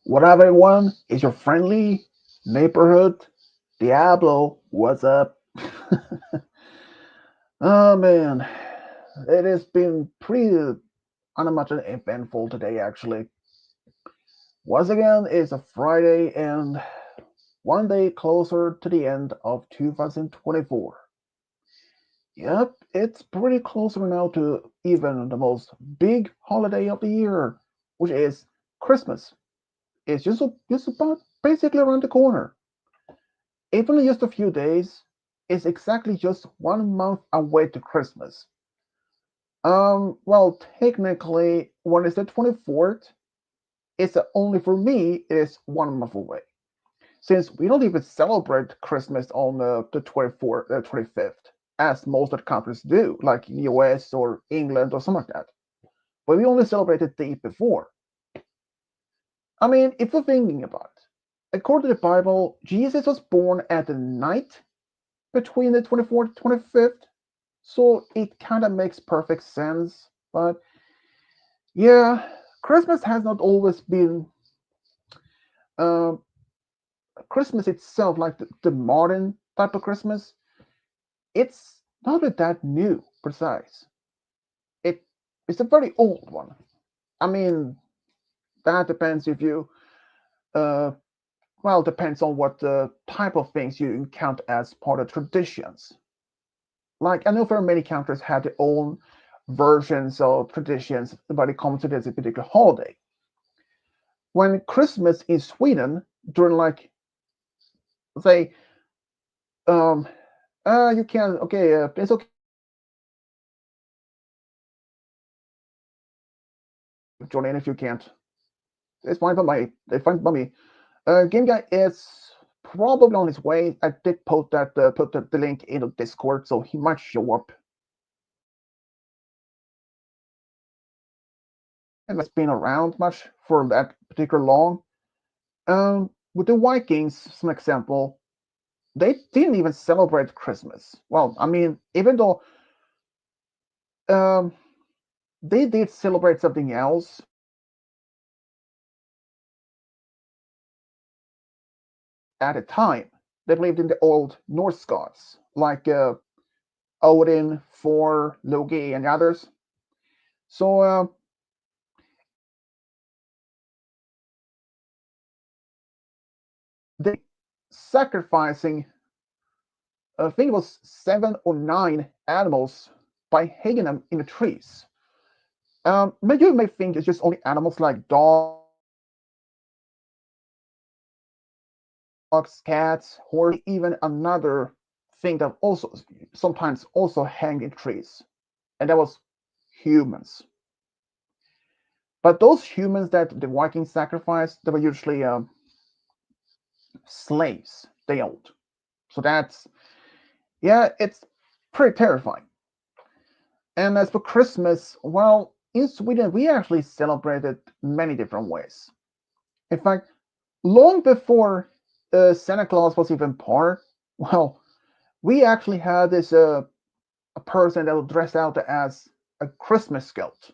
What up, everyone? It's your friendly neighborhood Diablo. What's up? Oh man, it has been pretty unimaginable eventful today. Actually, once again, it's a Friday and one day closer to the end of 2024. Yep, it's pretty closer now to even the most big holiday of the year, which is Christmas. It's just about basically around the corner. Even in just a few days, it's exactly just 1 month away to Christmas. Well, technically, when it's the 24th, it's only for me, it's 1 month away. Since we don't even celebrate Christmas on the 24th, 25th, as most of the countries do, like US or England or something like that. But we only celebrate it the day before. I mean, if you're thinking about it, according to the Bible, Jesus was born at the night between the 24th and 25th. So it kind of makes perfect sense. But yeah, Christmas has not always been uh, Christmas itself, like the modern type of Christmas. It's not really that new, precise. It it's a very old one. I mean, that depends if you uh, well, depends on what type of things you count as part of traditions. Like I know very many countries have their own versions of traditions when it comes to this particular holiday. When Christmas in Sweden during like say um you can okay it's okay join in if you can't. It's fine by me. It's fine by me. Game guy is probably on his way. I did post that put the link in the Discord, so he might show up. And it's been around much for that particular long. With the Vikings, some example, they didn't even celebrate Christmas. Well, I mean, even though um, they did celebrate something else at a time. They believed in the old Norse gods, like Odin, Thor, Loki, and others. So they sacrificing, I think it was 7 or 9 animals by hanging them in the trees. But you may think it's just only animals like dogs, cats, horse, even another thing that also sometimes also hang in trees, and that was humans. But those humans that the Vikings sacrificed, they were usually slaves they owned. So that's, yeah, it's pretty terrifying. And as for Christmas, well, in Sweden, we actually celebrated many different ways. In fact, long before Santa Claus was even part, well, we actually had this a person that would dress out as a Christmas scout,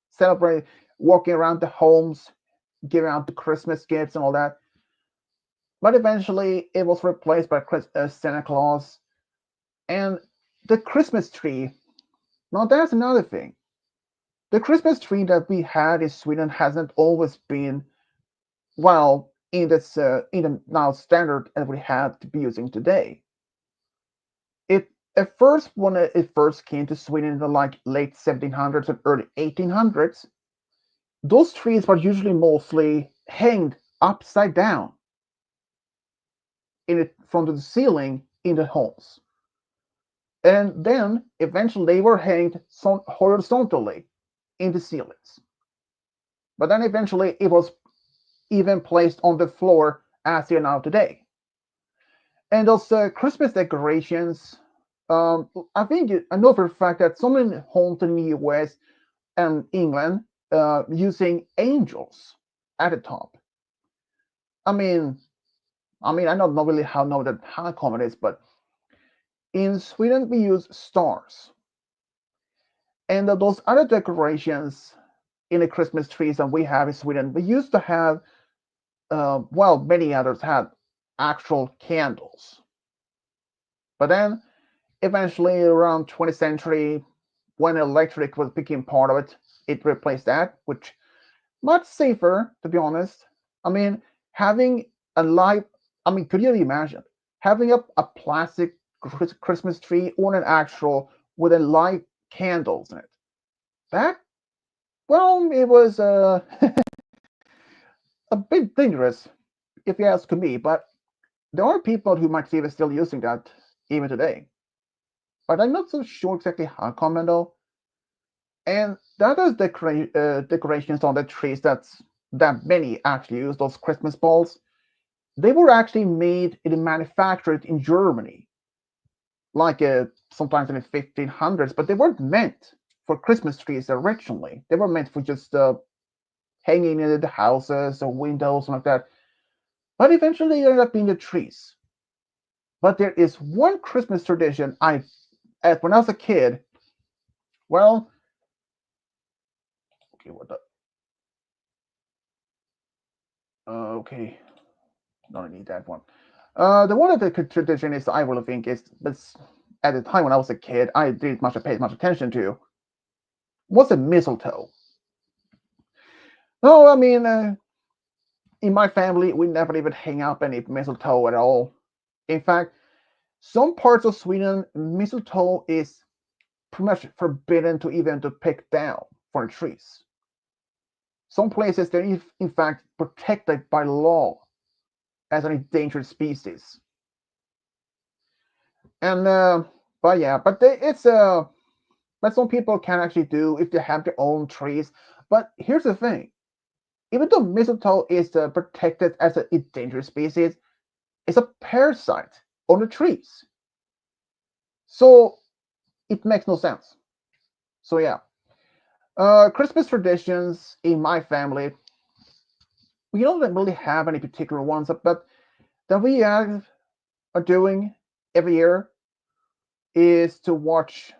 celebrate, walking around the homes, giving out the Christmas gifts and all that. But eventually, it was replaced by Santa Claus and the Christmas tree. Now, that's another thing. The Christmas tree that we had in Sweden hasn't always been well in the now standard that we have to be using today. It at first when it first came to Sweden in the like late 1700s and early 1800s, those trees were usually mostly hanged upside down in it from the ceiling in the homes. And then eventually they were hanged horizontally in the ceilings. But then eventually it was even placed on the floor as they are now today. And those Christmas decorations, I think I know for a fact that some in homes in the US and England using angels at the top. I mean, I don't know really how common it is, but in Sweden we use stars, and those other decorations in the Christmas trees that we have in Sweden, we used to have. well, many others had actual candles. But then, eventually, around 20th century, when electric was became part of it, it replaced that, which much safer, to be honest. I mean, having a live, I mean, could you imagine having a plastic Christmas tree or an actual with a light candles in it? That, well, it was a bit dangerous, if you ask me, but there are people who might even still using that even today. But I'm not so sure exactly how common though. And the other decorations on the trees that many actually use, those Christmas balls, they were actually made and manufactured in Germany, like sometimes in the 1500s, but they weren't meant for Christmas trees originally. They were meant for just hanging in the houses or windows, something like that. But eventually they ended up being the trees. But there is one Christmas tradition when I was a kid, well, okay, what the, okay, don't need that one. The one of the tradition is I really think is this at the time when I was a kid, I didn't much pay much attention to was a mistletoe. No, I mean, in my family, we never even hang up any mistletoe at all. In fact, some parts of Sweden, mistletoe is pretty much forbidden to even to pick down from the trees. Some places they're in fact protected by law as an endangered species. And but yeah, but it's but some people can actually do if they have their own trees. But here's the thing: even though mistletoe is protected as an endangered species, it's a parasite on the trees. So it makes no sense. So yeah, Christmas traditions in my family, we don't really have any particular ones, but that we are doing every year is to watch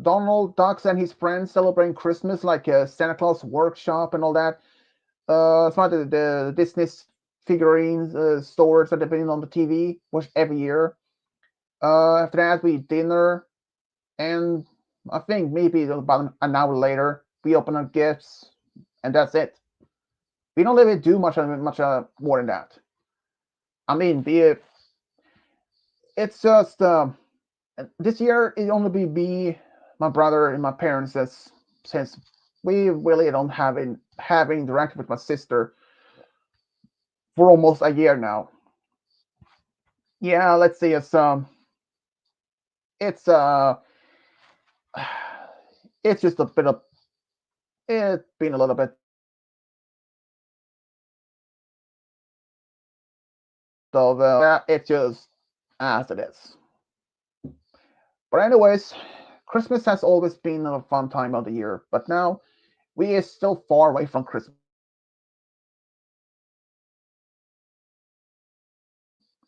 Donald Ducks and his friends celebrating Christmas, like Santa Claus Workshop and all that. It's not the Disney figurines stores that have been on the TV, which every year. After that, we eat dinner, and I think maybe about an hour later, we open our gifts, and that's it. We don't really do much more than that. I mean, it's just this year it only be me, my brother, and my parents, as since we really don't have interacted with my sister for almost a year now. Yeah, let's see. It's it's just a bit of it's been a little bit of it's just as it is. But anyways, Christmas has always been a fun time of the year, but now we are still far away from Christmas.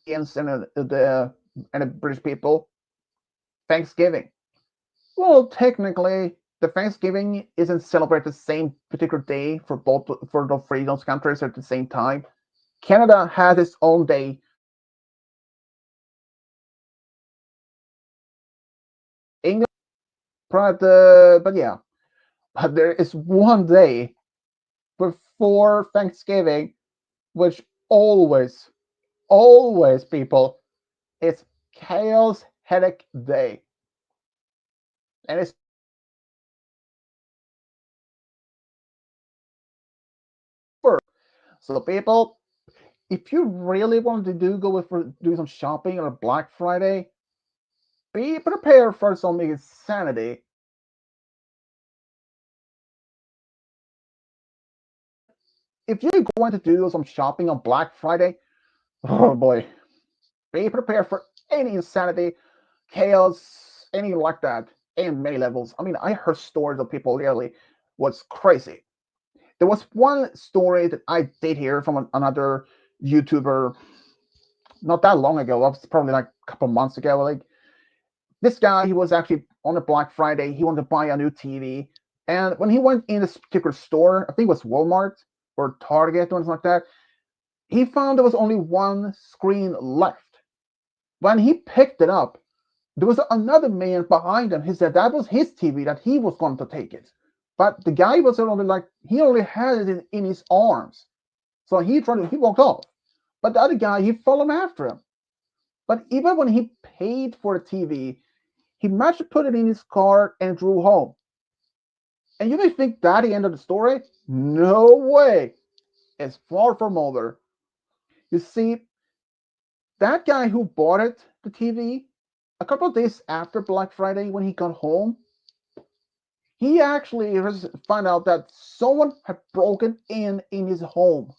And the British people, Thanksgiving. Well, technically, the Thanksgiving isn't celebrated the same particular day for the three those countries at the same time. Canada has its own day. England, but yeah, but there is one day before Thanksgiving, which always, always, people, it's Chaos Headache Day, and it's for so people. If you really want to do some shopping on a Black Friday, be prepared for some insanity. If you're going to do some shopping on Black Friday, oh boy, be prepared for any insanity, chaos, anything like that, in many levels. I mean, I heard stories of people literally was crazy. There was one story that I did hear from another YouTuber not that long ago. It was probably like a couple months ago. Like this guy, he was actually on a Black Friday. He wanted to buy a new TV, and when he went in this particular store, I think it was Walmart or Target or something like that, he found there was only one screen left. When he picked it up, there was another man behind him. He said that was his TV, that he was going to take it. But the guy was only like, he only had it in his arms. So he walked off. But the other guy, he followed after him. But even when he paid for the TV, he managed to put it in his car and drove home. And you may think that the end of the story? No way. It's far from over. You see, that guy who bought it, the TV, a couple of days after Black Friday when he got home, he actually found out that someone had broken in his home.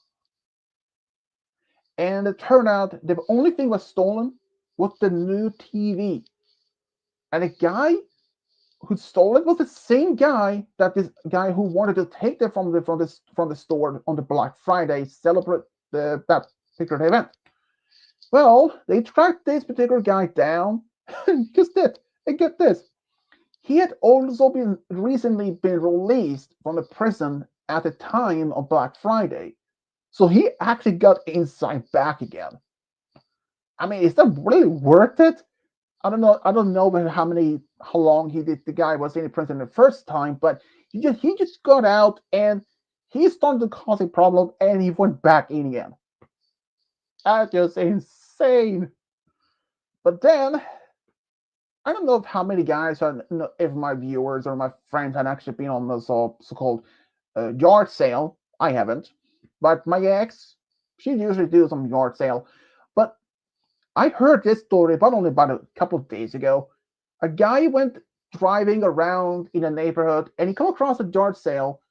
And it turned out the only thing was stolen was the new TV. And the guy who stole it was the same guy that this guy who wanted to take it from the store on the Black Friday celebrate that particular event. Well, they tracked this particular guy down. Just it. And get this. He had also been recently been released from the prison at the time of Black Friday. So he actually got inside back again. I mean, is that really worth it? I don't know. I don't know how long the guy was in the prison the first time, but he just got out and he started to cause a problem and he went back in again. That's just insane. But then I don't know how many guys are, if my viewers or my friends had actually been on the so-called yard sale. I haven't, but my ex, she usually do some yard sale. But I heard this story about a couple of days ago. A guy went driving around in a neighborhood and he come across a yard sale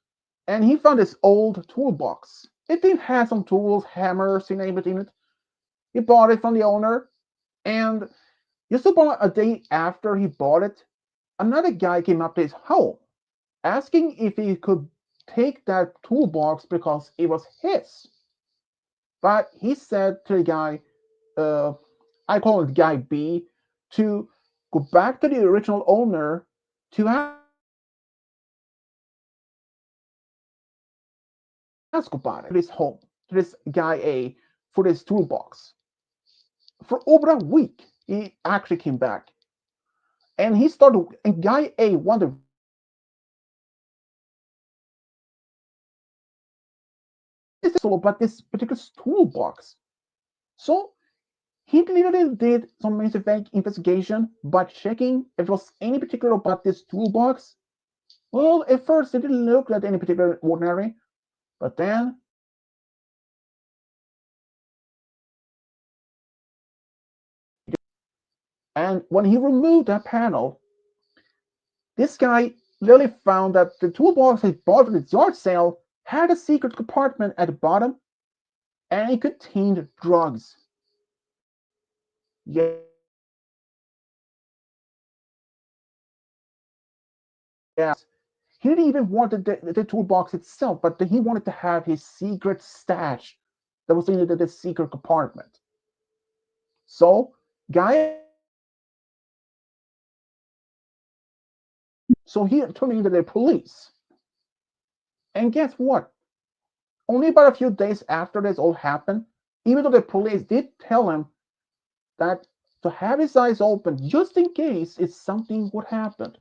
and he found this old toolbox. It did have some tools, hammers, you name it in it. He bought it from the owner, and just about a day after he bought it, another guy came up to his home asking if he could take that toolbox because it was his. But he said to the guy, uh, I call it guy B, to go back to the original owner to ask about it, his home, to this guy A for this toolbox. For over a week, he actually came back. And he started, and guy A wondered, what is this all about this particular toolbox? So he literally did some investigation by checking if there was any particular about this toolbox. Well, at first it didn't look like any particular ordinary, but then and when he removed that panel, this guy literally found that the toolbox he bought from the yard sale had a secret compartment at the bottom and it contained drugs. Yes, he didn't even want the toolbox itself, but he wanted to have his secret stash that was in the secret compartment. So, guy, so he turned into the police. And guess what? Only about a few days after this all happened, even though the police did tell him that to have his eyes open just in case if something would happen.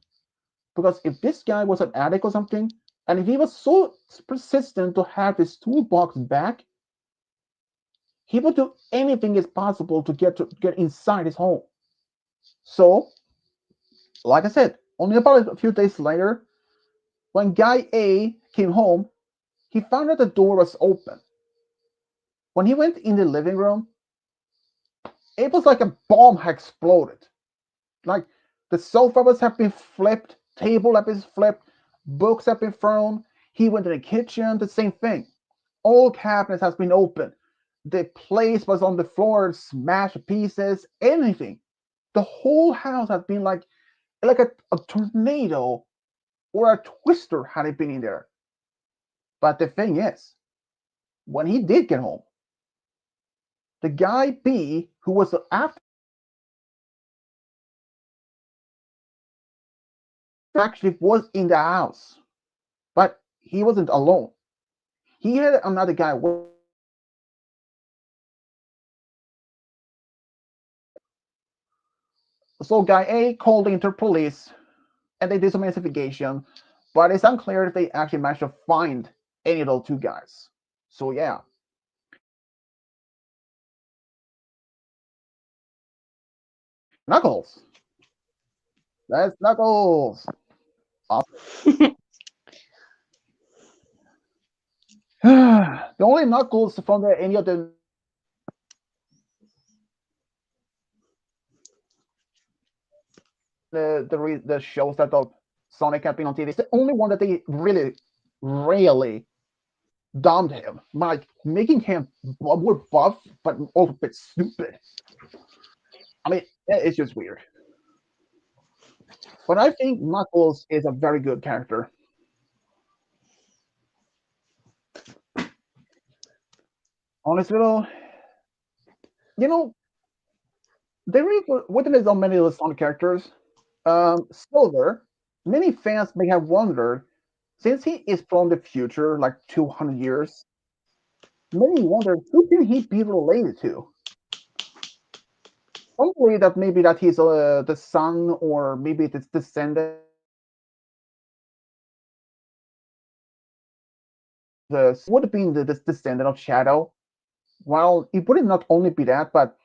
Because if this guy was an addict or something, and if he was so persistent to have his toolbox back, he would do anything is possible to get inside his home. So, like I said, only about a few days later, when guy A came home, he found that the door was open. When he went in the living room, it was like a bomb had exploded. Like the sofa was have been flipped, table have been flipped, books have been thrown. He went to the kitchen, the same thing. All cabinets has been opened. The place was on the floor, smashed to pieces, anything. The whole house has been like a tornado or a twister had it been in there. But the thing is, when he did get home, the guy B, who was after actually was in the house, but he wasn't alone. He had another guy So Guy A called the Interpolice, and they did some investigation, but it's unclear if they actually managed to find any of those two guys. So yeah, Knuckles. That's Knuckles. The only Knuckles from any of the shows that Sonic have been on TV is the only one that they really dumbed him, like making him more buff but also a bit stupid. I mean, it's just weird. But I think Knuckles is a very good character. Honestly, though, you know, there is within so many of the Sonic characters. Silver, many fans may have wondered, since he is from the future, like 200 years, many wondered who can he be related to? Some believe that maybe that he's the son, or maybe it's descendant. The would have been the descendant of Shadow. Well, it would not only be that, but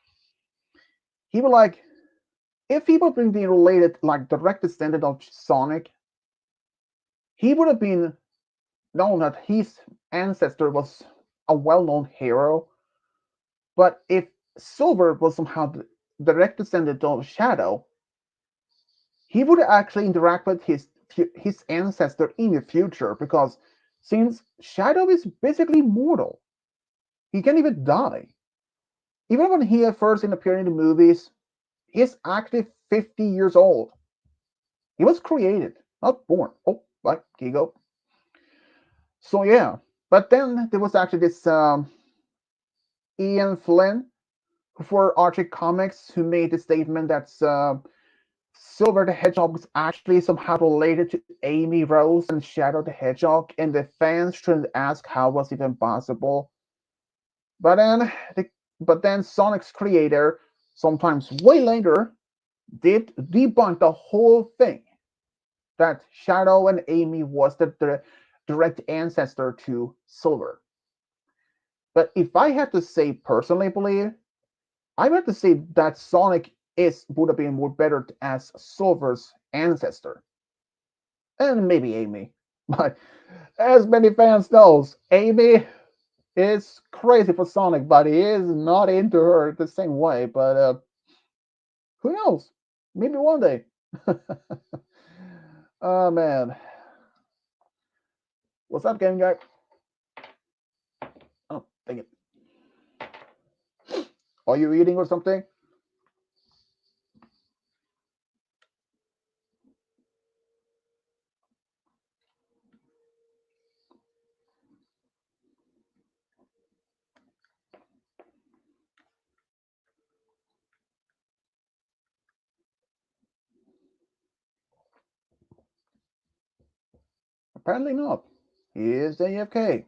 he would like if he would be related like direct descendant of Sonic, he would have been known that his ancestor was a well-known hero. But if Silver was somehow the direct descendant of Shadow, he would actually interact with his ancestor in the future, because since Shadow is basically mortal, he can't even die. Even when he at first appeared in the movies, he's actually 50 years old. He was created, not born. Oh, right, Kigo. So yeah, but then there was actually this Ian Flynn for Archie Comics who made the statement that Silver the Hedgehog was actually somehow related to Amy Rose and Shadow the Hedgehog, and the fans shouldn't ask how was it even possible. But then, but then Sonic's creator, sometimes way later, did debunk the whole thing, that Shadow and Amy was the direct ancestor to Silver. But if I had to say personally, believe I would have to say that Sonic is would have been more better as Silver's ancestor, and maybe Amy. But as many fans knows, Amy is crazy for Sonic, but he is not into her the same way. But who knows? Maybe one day. Oh man, what's up, game guy? Oh, dang it! Are you eating or something? Apparently not. He is AFK.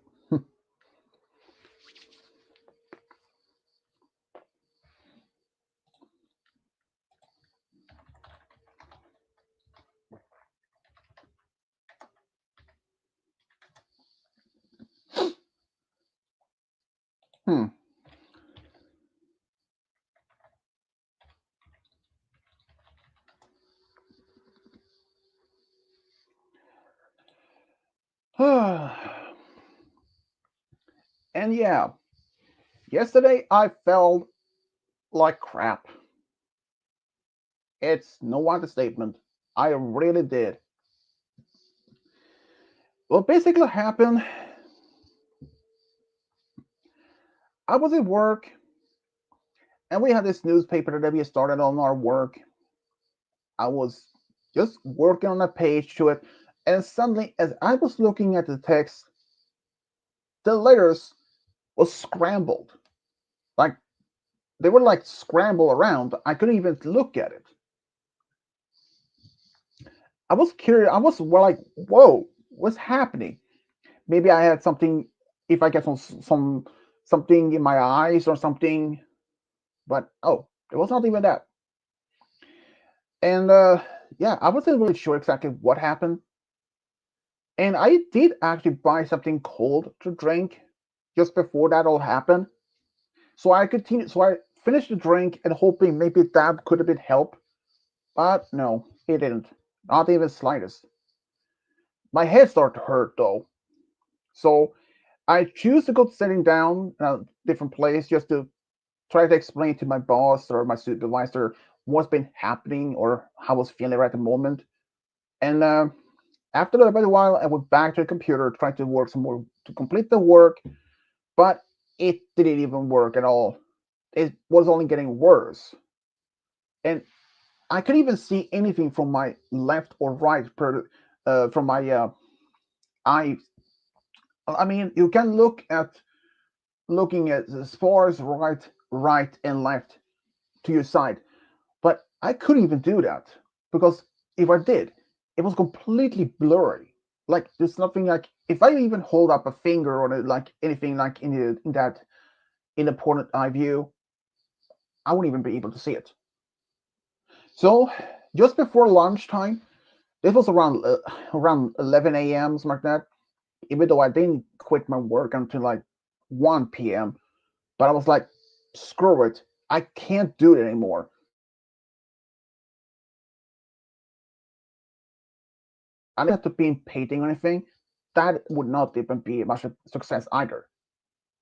Hmm. And yeah, yesterday I felt like crap. It's no understatement. I really did. What basically happened, I was at work and we had this newspaper that we started on our work. I was just working on a page to it, and suddenly, as I was looking at the text, the letters was scrambled. Like they were like scrambled around. I couldn't even look at it. I was curious. I was like, "Whoa, what's happening?" Maybe I had something. If I get some something in my eyes or something, but oh, it was not even that. And yeah, I wasn't really sure exactly what happened. And I did actually buy something cold to drink just before that all happened. So I finished the drink and hoping maybe that could have been help. But no, it didn't. Not even slightest. My head started to hurt though. So I choose to go sitting down in a different place just to try to explain to my boss or my supervisor what's been happening or how I was feeling right at the moment. And after about a while, I went back to the computer, trying to work some more to complete the work, but it didn't even work at all. It was only getting worse. And I couldn't even see anything from my left or right from my eye. I mean, you can looking at as far as right, and left to your side, but I couldn't even do that because if I did, it was completely blurry. Like there's nothing like if I even hold up a finger on it, like anything like in that in the point eye view, I wouldn't even be able to see it. So just before lunchtime, this was around 11 a.m. something like that. Even though I didn't quit my work until like 1 p.m., but I was like, screw it, I can't do it anymore. I didn't have to be in painting or anything. That would not even be much of a success either.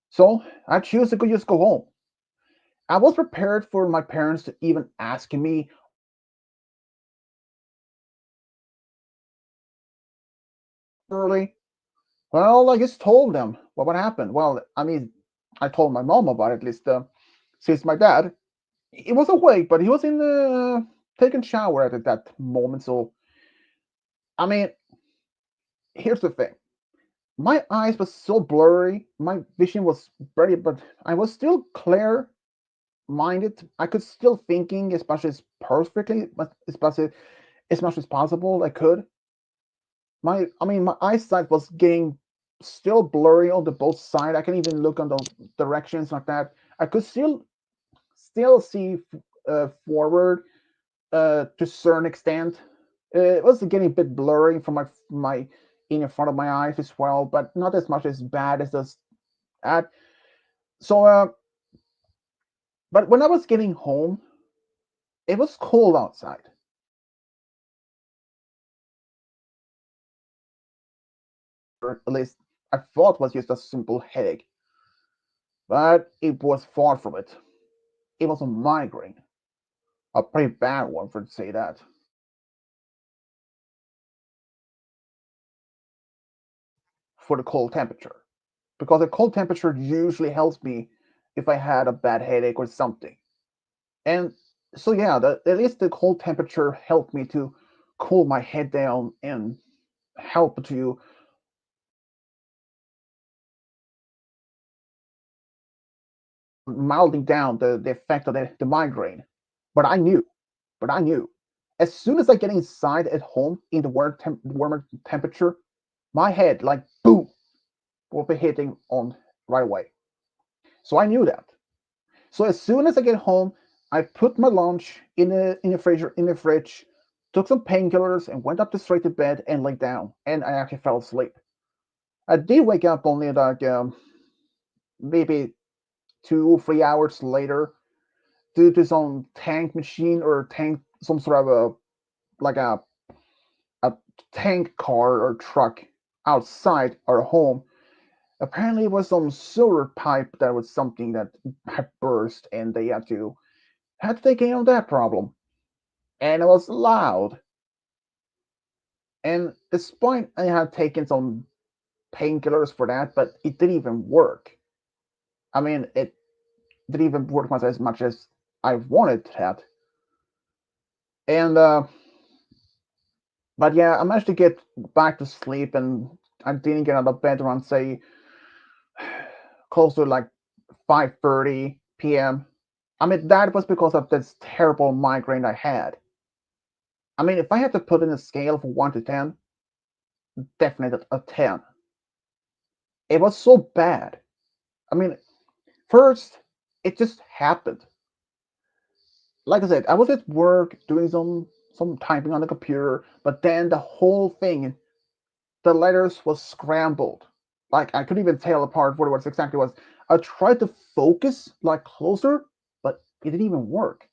So I choose to just go home. I was prepared for my parents to even ask me early. Well, I just told them what happened. Well, I mean, I told my mom about it, at least since my dad, he was awake, but he was in the taking shower at that moment. So, I mean, here's the thing. My eyes was so blurry, my vision was very, but I was still clear minded. I could still thinking as much as perfectly, but as much as possible I could. I mean, my eyesight was getting still blurry on the both side. I can even look on those directions like that. I could still see forward to a certain extent. It was getting a bit blurry from my in front of my eyes as well, but not as much as bad as this at. So, but when I was getting home, it was cold outside. Or at least I thought was just a simple headache, but it was far from it. It was a migraine, a pretty bad one for to say that, for the cold temperature. Because the cold temperature usually helps me if I had a bad headache or something. And so yeah, at least the cold temperature helped me to cool my head down and help to milding down the effect of the migraine. But I knew, but I knew, as soon as I get inside at home in the warmer temperature, my head like boom will be hitting on right away. So I knew that. So as soon as I get home, I put my lunch in the fridge, took some painkillers, and went up to straight to bed and lay down. And I actually fell asleep. I did wake up only like maybe 2 or 3 hours later due to some tank machine or tank some sort of like a tank car or truck outside our home. Apparently, it was some sewer pipe that was something that had burst, and they had to take care of that problem. And it was loud. And despite I had taken some painkillers for that, but it didn't even work. I mean, it didn't even work as much as I wanted that. And but yeah, I managed to get back to sleep, and I didn't get out of bed around say close to like 5:30 p.m. I mean, that was because of this terrible migraine I had. I mean, if I had to put in a scale from 1 to 10, definitely a 10. It was so bad. I mean, first, it just happened. Like I said, I was at work doing some typing on the computer, but then the whole thing, the letters was scrambled. Like I couldn't even tell apart what it was exactly was. I tried to focus like closer, but it didn't even work.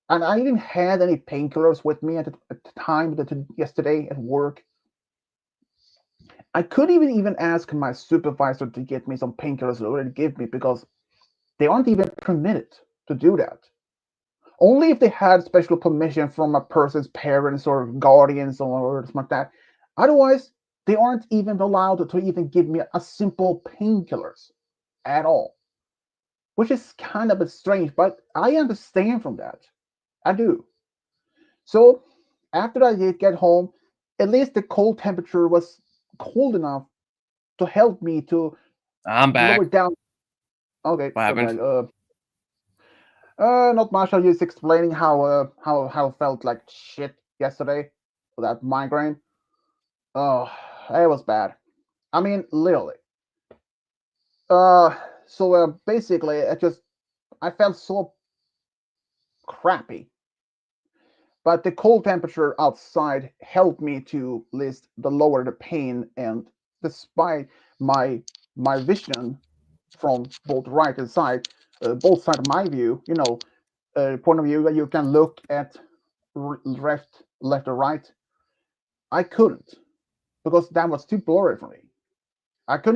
And I didn't had any painkillers with me at the time that yesterday at work. I couldn't even ask my supervisor to get me some painkillers they already give me because they aren't even permitted to do that. Only if they had special permission from a person's parents or guardians or something like that. Otherwise, they aren't even allowed to even give me a simple painkillers at all, which is kind of a strange, but I understand from that. I do. So after I did get home, at least the cold temperature was cold enough to help me to I'm lower back. down. Okay, What you're happened? back. Not much. I was just explaining how I felt like shit yesterday with that migraine. Oh, it was bad. I mean, literally. Uh, so basically, I felt so crappy. But the cold temperature outside helped me to list the lower the pain, and despite my my vision from both right and side, both side of my view, point of view that you can look at left or right. I couldn't because that was too blurry for me. I can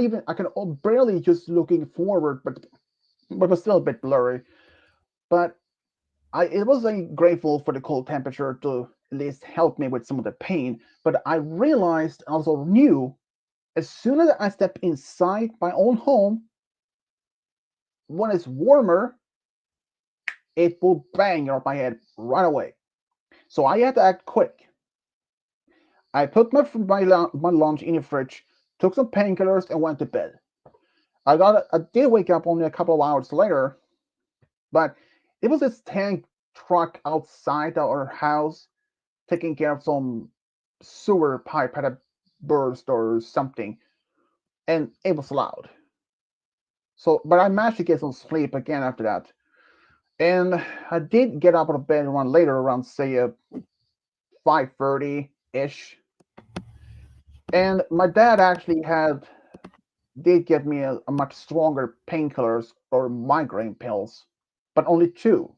barely just looking forward, but it was still a bit blurry. But it was grateful for the cold temperature to at least help me with some of the pain. But I realized, also knew, as soon as I step inside my own home, when it's warmer, it will bang off my head right away. So I had to act quick. I put my lunch in the fridge, took some painkillers, and went to bed. I did wake up only a couple of hours later, but it was this tank truck outside our house taking care of some sewer pipe had a burst or something, and it was loud. So, but I managed to get some sleep again after that, and I did get up out of bed around later, around say 5:30 ish, and my dad actually had did get me a much stronger painkillers or migraine pills, but only two,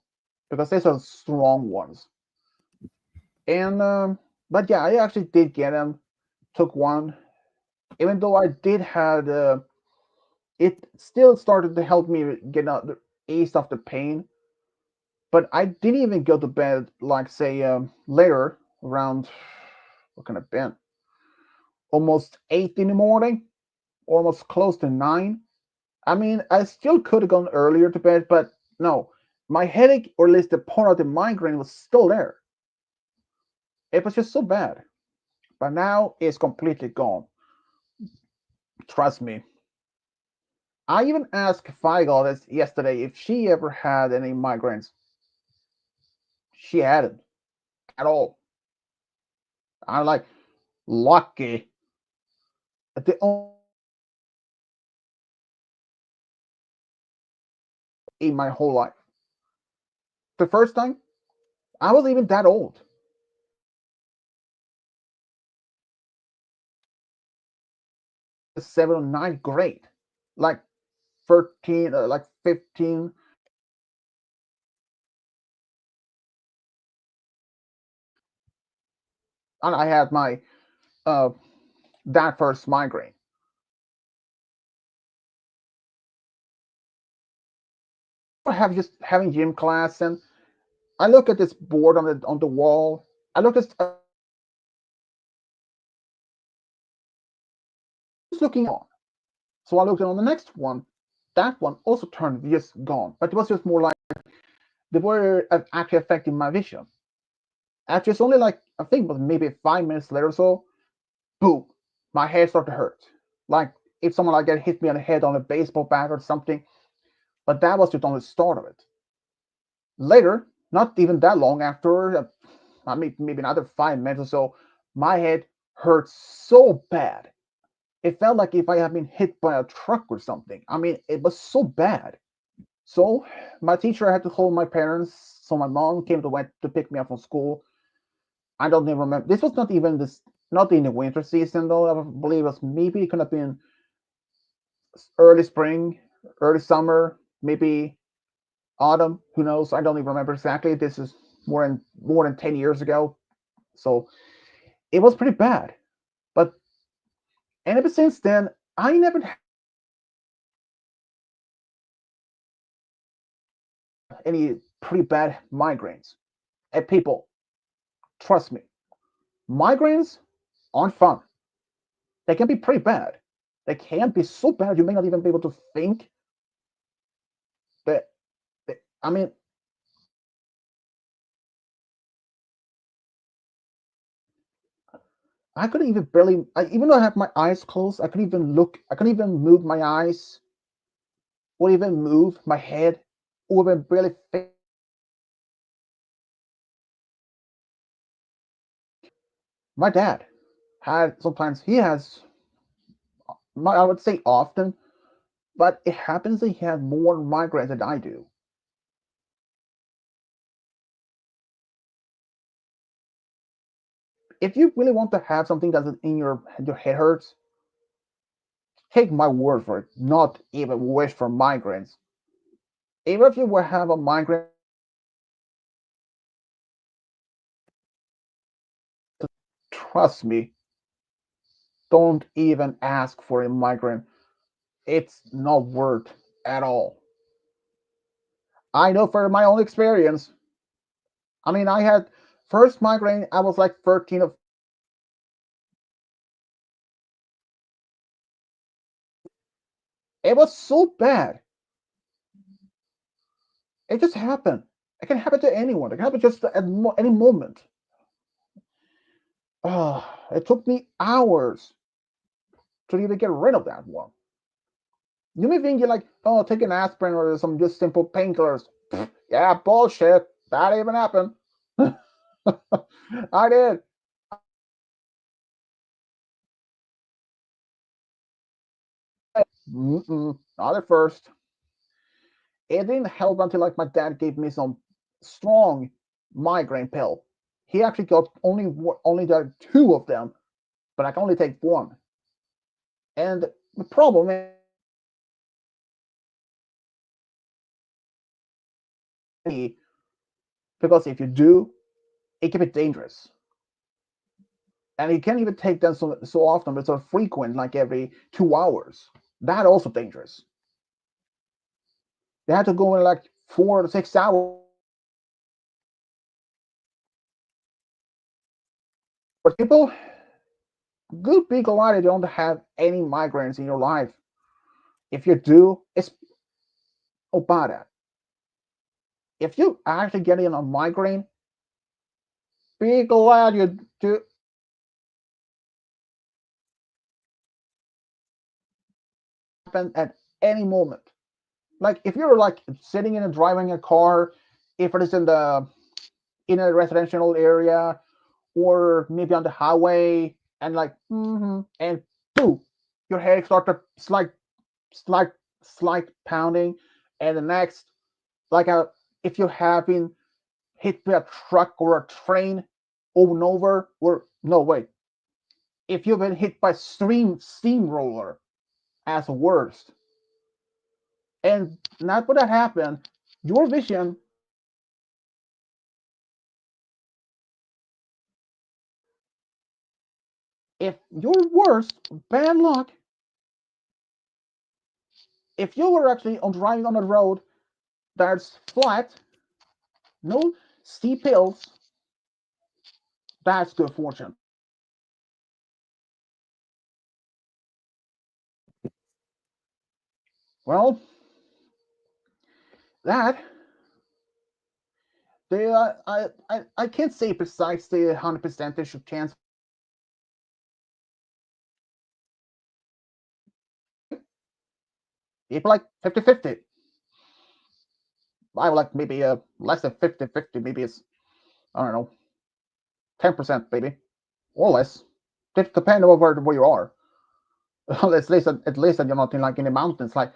because these are strong ones. And but yeah, I actually did get them. Took one, even though I did had it still started to help me get out the ease of the pain. But I didn't even go to bed like say later around what can it been almost 8 in the morning, almost close to 9. I mean, I still could have gone earlier to bed, but no, my headache or at least the part of the migraine was still there. It was just so bad, but now it's completely gone. Trust me. I even asked Feigal this yesterday if she ever had any migraines. She hadn't at all. I'm like, lucky. The only in my whole life. The first time, I wasn't even that old. 7th or 9th grade, like 13, like 15, and I had my uh that first migraine. I have just having gym class, and I look at this board on the wall. I look at just looking on. So I looked on the next one. That one also turned just gone, but it was just more like they were actually affecting my vision. After it's only like I think it was maybe 5 minutes later or so, boom, my head started to hurt. Like if someone like that hit me on the head on a baseball bat or something. But that was just on the start of it. Later, not even that long after, I mean maybe another 5 minutes or so, my head hurt so bad. It felt like if I had been hit by a truck or something. I mean, it was so bad. So my teacher had to call my parents. So my mom came to went to pick me up from school. I don't even remember. This was not even this, not in the winter season though. I believe it was maybe it could have been early spring, early summer, maybe autumn. Who knows? I don't even remember exactly. This is more than 10 years ago, so it was pretty bad. But and ever since then, I never had any pretty bad migraines. And people, trust me, migraines aren't fun. They can be pretty bad. They can be so bad you may not even be able to think that. I mean, I couldn't even barely. Even though I have my eyes closed, I couldn't even look. I couldn't even move my eyes, or even move my head, or even barely think. My dad had sometimes he has. I would say often, but it happens that he has more migraines than I do. If you really want to have something that's in your head hurts, take my word for it. Not even wish for migraines. Even if you will have a migraine, trust me, don't even ask for a migraine. It's not worth at all. I know from my own experience. I mean, I had first migraine. I was like 13 of. It was so bad. It just happened. It can happen to anyone. It can happen just at any moment. It took me hours to even get rid of that one. You may think you're like, oh, take an aspirin or some just simple painkillers. Yeah, bullshit. That even happened. I did. Not at first. It didn't help until like my dad gave me some strong migraine pill. He actually got only got two of them, but I can only take one. And the problem is because if you do, it can be dangerous. And you can't even take them so often, but so frequent, like every 2 hours. That also dangerous. They had to go in like 4 to 6 hours. But people, good big lie you don't have any migraines in your life. If you do, it's about that. If you actually get in a migraine, be glad you do happen at any moment. Like if you're like sitting in and driving a car, if it is in a residential area or maybe on the highway, and like and boom, your head starts to slight slight pounding, and the next like a if you have been hit by a truck or a train over and over, or no wait, if you've been hit by steamroller as worst, and not what that happened, your vision, if you're worse, bad luck, if you were actually on driving on a road that's flat, no steep hills, that's good fortune. Well, that I can't say precise the 100 percentage of chance. People like 50-50. I like maybe less than 50-50. Maybe it's I don't know 10% maybe or less. Just depending on where you are. At least you're not in like in the mountains. Like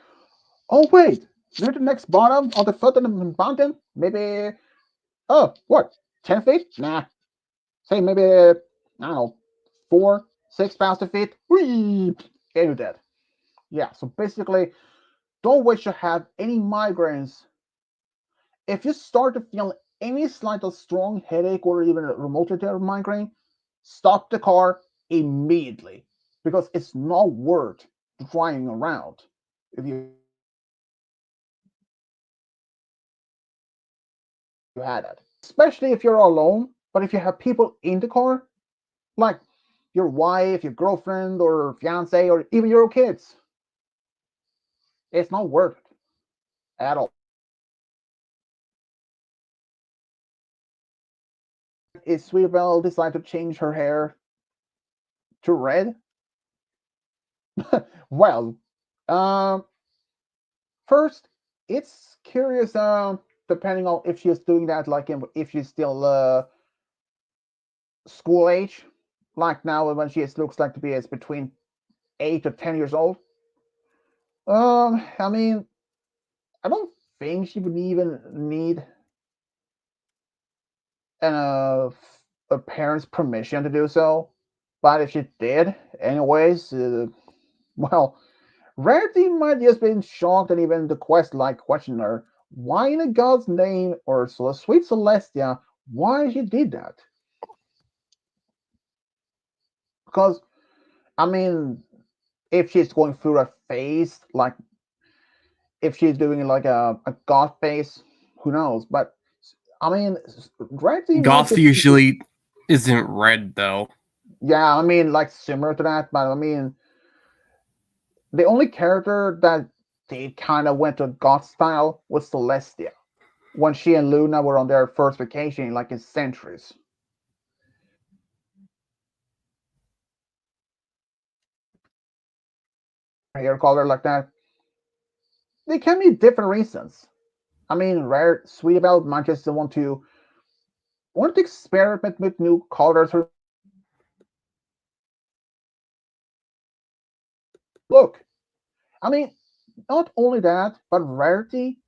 oh wait, near the next bottom of the foot of the mountain, maybe oh what 10 feet? Nah, say maybe I don't know, 4, 6 pounds to feet, whee, and you're dead. Yeah, so basically, don't wait to have any migraines. If you start to feel any slight of strong headache or even a remotely migraine, stop the car immediately because it's not worth driving around if you had it. Especially if you're alone, but if you have people in the car, like your wife, your girlfriend, or fiance, or even your kids, it's not worth it at all. Is Sweetbelle decide to change her hair to red? Well, um, first, it's curious. Depending on if she's doing that, like if she's still school age, like now when she looks like to be is between 8 to 10 years old. I mean, I don't think she would even need an a parent's permission to do so. But if she did, anyways, well, Rarity might just been shocked and even the quest like question her, why in a god's name, Ursula, sweet Celestia, why she did that? Because I mean, if she's going through a phase, like if she's doing like a goth phase, who knows? But I mean, Rarity might Goth just usually isn't red though. yeah, I mean, like similar to that, but I mean, the only character that they kind of went to goth style was Celestia when she and Luna were on their first vacation, like in centuries. Hair color like that. They can be different reasons. I mean, Rare Sweetbelle might just want to experiment with new colors or look. I mean, not only that, but Rarity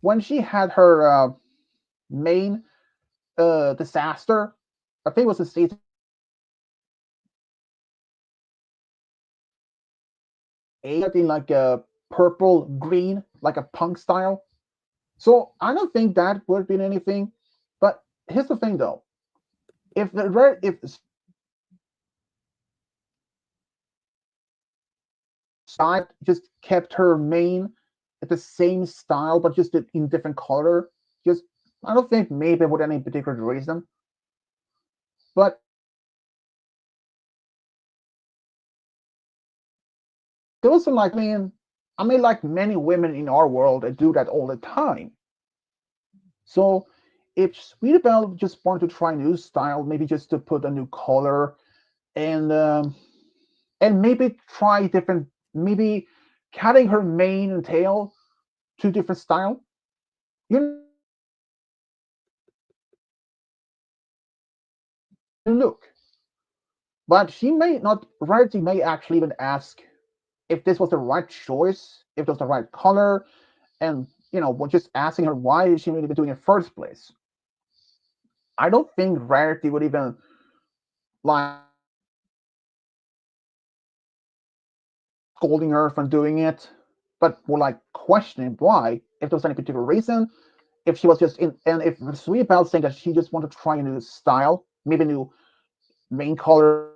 when she had her main disaster, I think it was the season eight in like a purple green, like a punk style. So I don't think that would have been anything. But here's the thing though. If side just kept her main at the same style but just in different color, just I don't think maybe with any particular reason. But there was some like I mean like many women in our world that do that all the time. So if Sweetbelle just wanted to try a new style, maybe just to put a new color and maybe try different, maybe cutting her mane and tail to different style. You look, but she may not. Rarity may actually even ask if this was the right choice, if it was the right color, and just asking her why is she even doing it in the first place. I don't think Rarity would even like scolding her for doing it, but more like questioning why, if there was any particular reason, if she was just in, and if Sweetbelle saying that she just wanted to try a new style, maybe a new main color.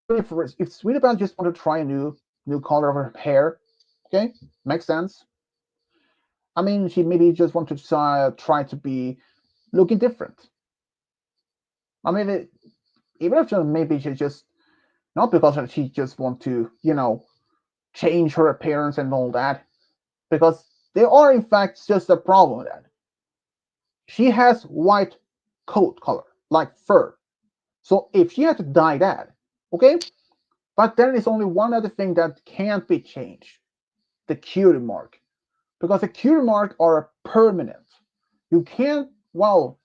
If Sweetbelle just wanted to try a new color of her hair, okay, makes sense. I mean, she maybe just wanted to try to be looking different. I mean, even if maybe she just not because she just want to change her appearance and all that, because there are in fact just a problem with that. She has white coat color, like fur. So if she had to dye that, okay, but there is only one other thing that can't be changed: the cutie mark, because the cutie mark are permanent. You can't, well,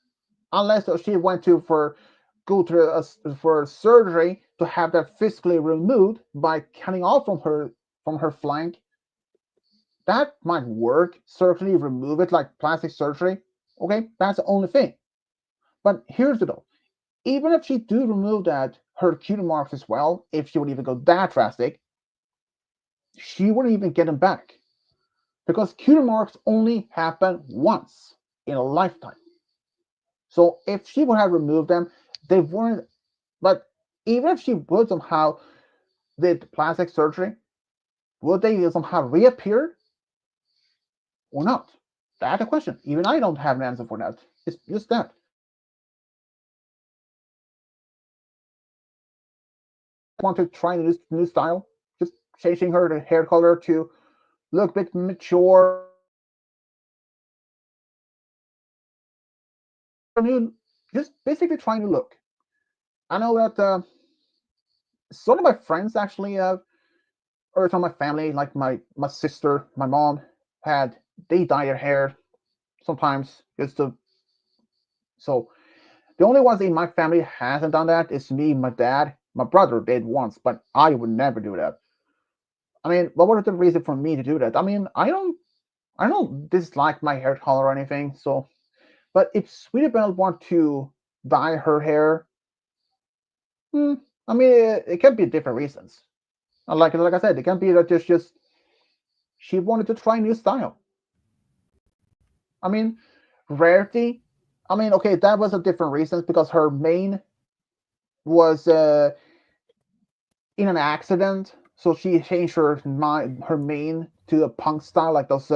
unless she went to for go to for surgery to have that physically removed by cutting off from her flank. That might work. Surgery remove it like plastic surgery. Okay, that's the only thing. But here's the though. Even if she do remove that her cutie marks as well, if she would even go that drastic, she wouldn't even get them back. Because cutie marks only happen once in a lifetime. So if she would have removed them, they weren't. But even if she would somehow did plastic surgery, would they somehow reappear or not? That's a question. Even I don't have an answer for that. It's just that. I want to try a new style, just changing her hair color to look a bit mature. I mean, just basically trying to look. I know that some of my friends actually or some of my family, like my sister, my mom, they dye their hair sometimes just to. So the only ones in my family hasn't done that is me, my dad, my brother did once, but I would never do that. I mean, what was the reason for me to do that? I mean, I don't dislike my hair color or anything. So, but if Sweetie Belle want to dye her hair, hmm, I mean, it can be different reasons. Like I said, it can be that just she wanted to try a new style. I mean, Rarity. I mean, okay, that was a different reasons because her main was in an accident, so she changed her mane to a punk style, like those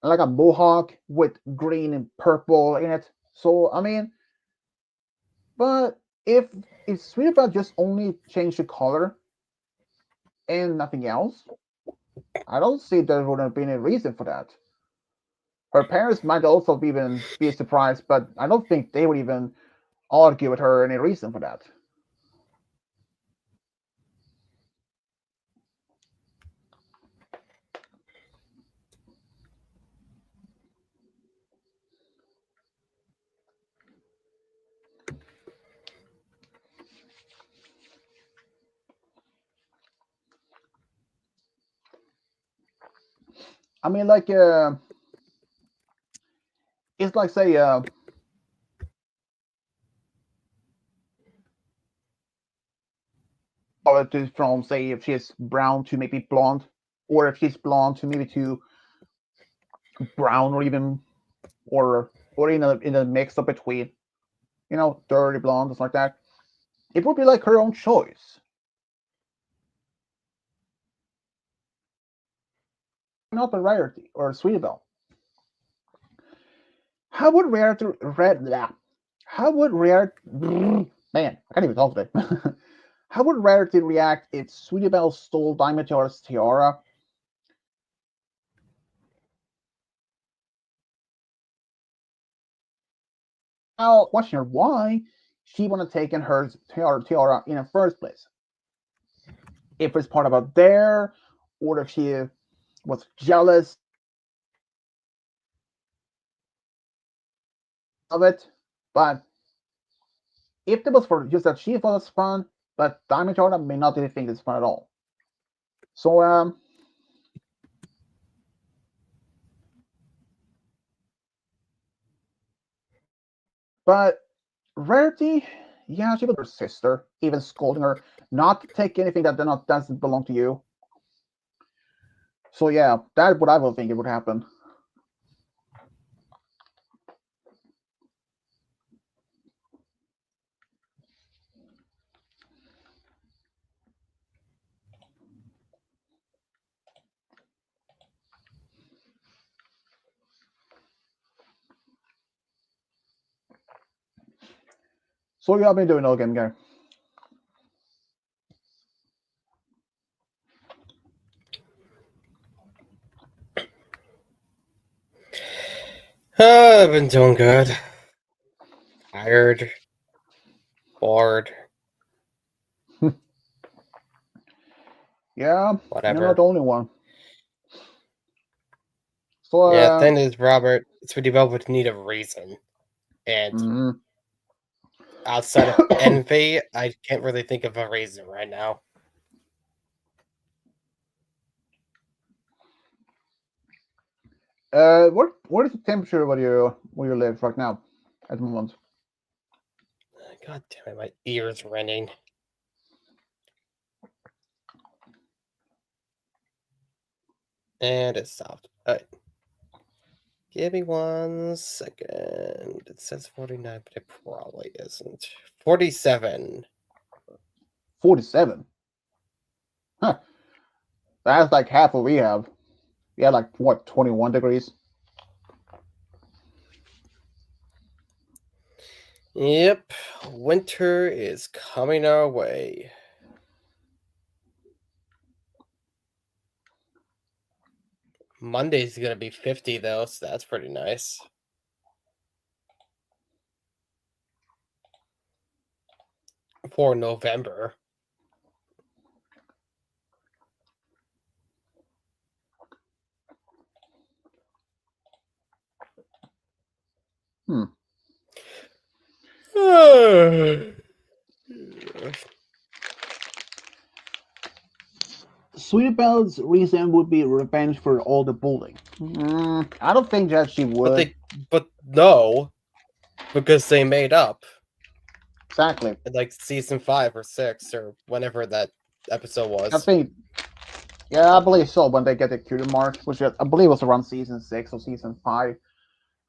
like a mohawk with green and purple in it. So I mean, but if Sweetbell just only changed the color and nothing else, I don't see there would have been a reason for that. Her parents might also even be surprised, but I don't think they would even argue with her any reason for that. I mean, like it's like say from say if she's brown to maybe blonde, or if she's blonde to maybe to brown, or even or in a mix up between, dirty blonde, just like that. It would be like her own choice. Not a Rarity or a Sweetbell. How would Rarity red that? How would Rarity man, I can't even talk today. How would Rarity react if Sweetbell stole Dimeteor's tiara? Now, question her why she would have taken her tiara in the first place. If it's part of a dare, or if she was jealous of it. But if it was for just that she thought it's fun, but Diamond Jordan may not really think it's fun at all. So but Rarity, yeah, she was her sister, even scolding her not to take anything that doesn't belong to you. So yeah, that's what I would think it would happen. So you have been doing all again, guy. I've been doing good. Tired. Bored. Yeah, Whatever. you're not the only one. So yeah, thing is, Robert, Sweetie Belle would need a reason. And outside of envy, I can't really think of a reason right now. What is the temperature where you live right now? at the moment. God damn it, my ears ringing. And it stopped. All right. Give me 1 second. It says 49, but it probably isn't. 47. 47. Huh. That's like half what we have. We had like, what, 21 degrees? Yep. Winter is coming our way. Monday's going to be 50, though, so that's pretty nice. For November. Sweetie Belle's reason would be revenge for all the bullying. I don't think that she would. But no, because they made up. Exactly. In like season 5 or 6 or whenever that episode was. I think, yeah, I believe so. When they get the cutie mark, which I believe was around season 6 or season 5.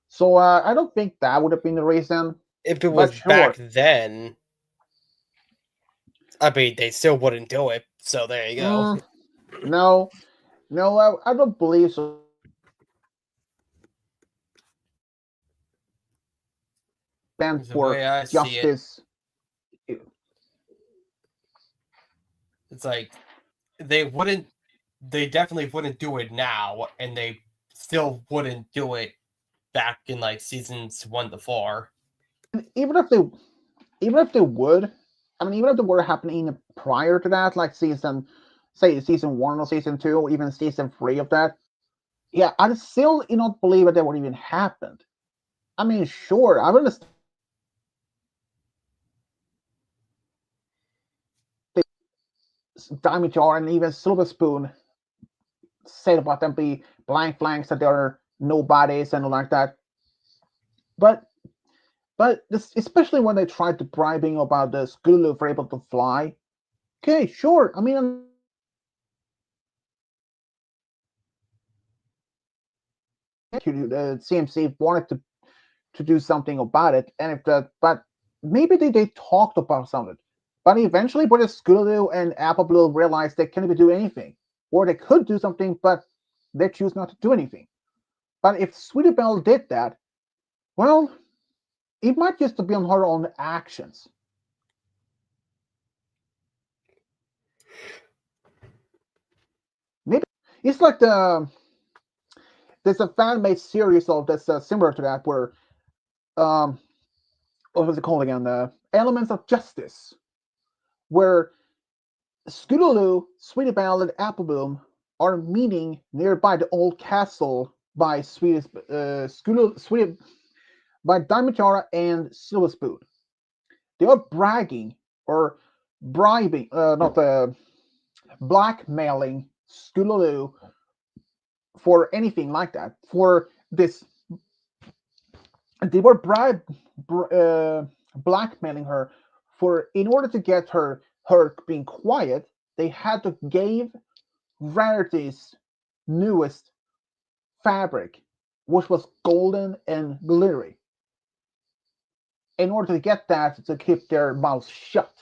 So I don't think that would have been the reason. If it was back then, I mean, they still wouldn't do it. So there you go. No, I don't believe so. Stand for justice. It's like they definitely wouldn't do it now, and they still wouldn't do it back in like seasons 1 to 4. Even if they would, I mean, even if the were happening prior to that, like season 1 or season 2, or even season 3 of that, yeah, I still do not believe that would even happen. I mean, sure, I understand. Diamond Jar and even Silver Spoon said about them be blank flanks, that they're nobodies and all like that. But this, especially when they tried to bribing about the Scootaloo for able to fly. Okay, sure. I mean, the CMC wanted to do something about it, and if that, but maybe they talked about something. But eventually, both Scootaloo and Apple Blue realized they can't even do anything, or they could do something, but they choose not to do anything. But if Sweetie Belle did that, well, it might just be on her own actions. Maybe it's like there's a fan-made series of that's similar to that, where what was it called again? The Elements of Justice, where Scootaloo, Sweetie Belle, and Apple Bloom are meeting nearby the old castle by by Diamond Tiara and Silver Spoon. They are bragging or bribing, blackmailing Scootaloo for anything like that. For this, they were blackmailing her for, in order to get her being quiet, they had to give Rarity's newest fabric, which was golden and glittery, in order to get that to keep their mouths shut.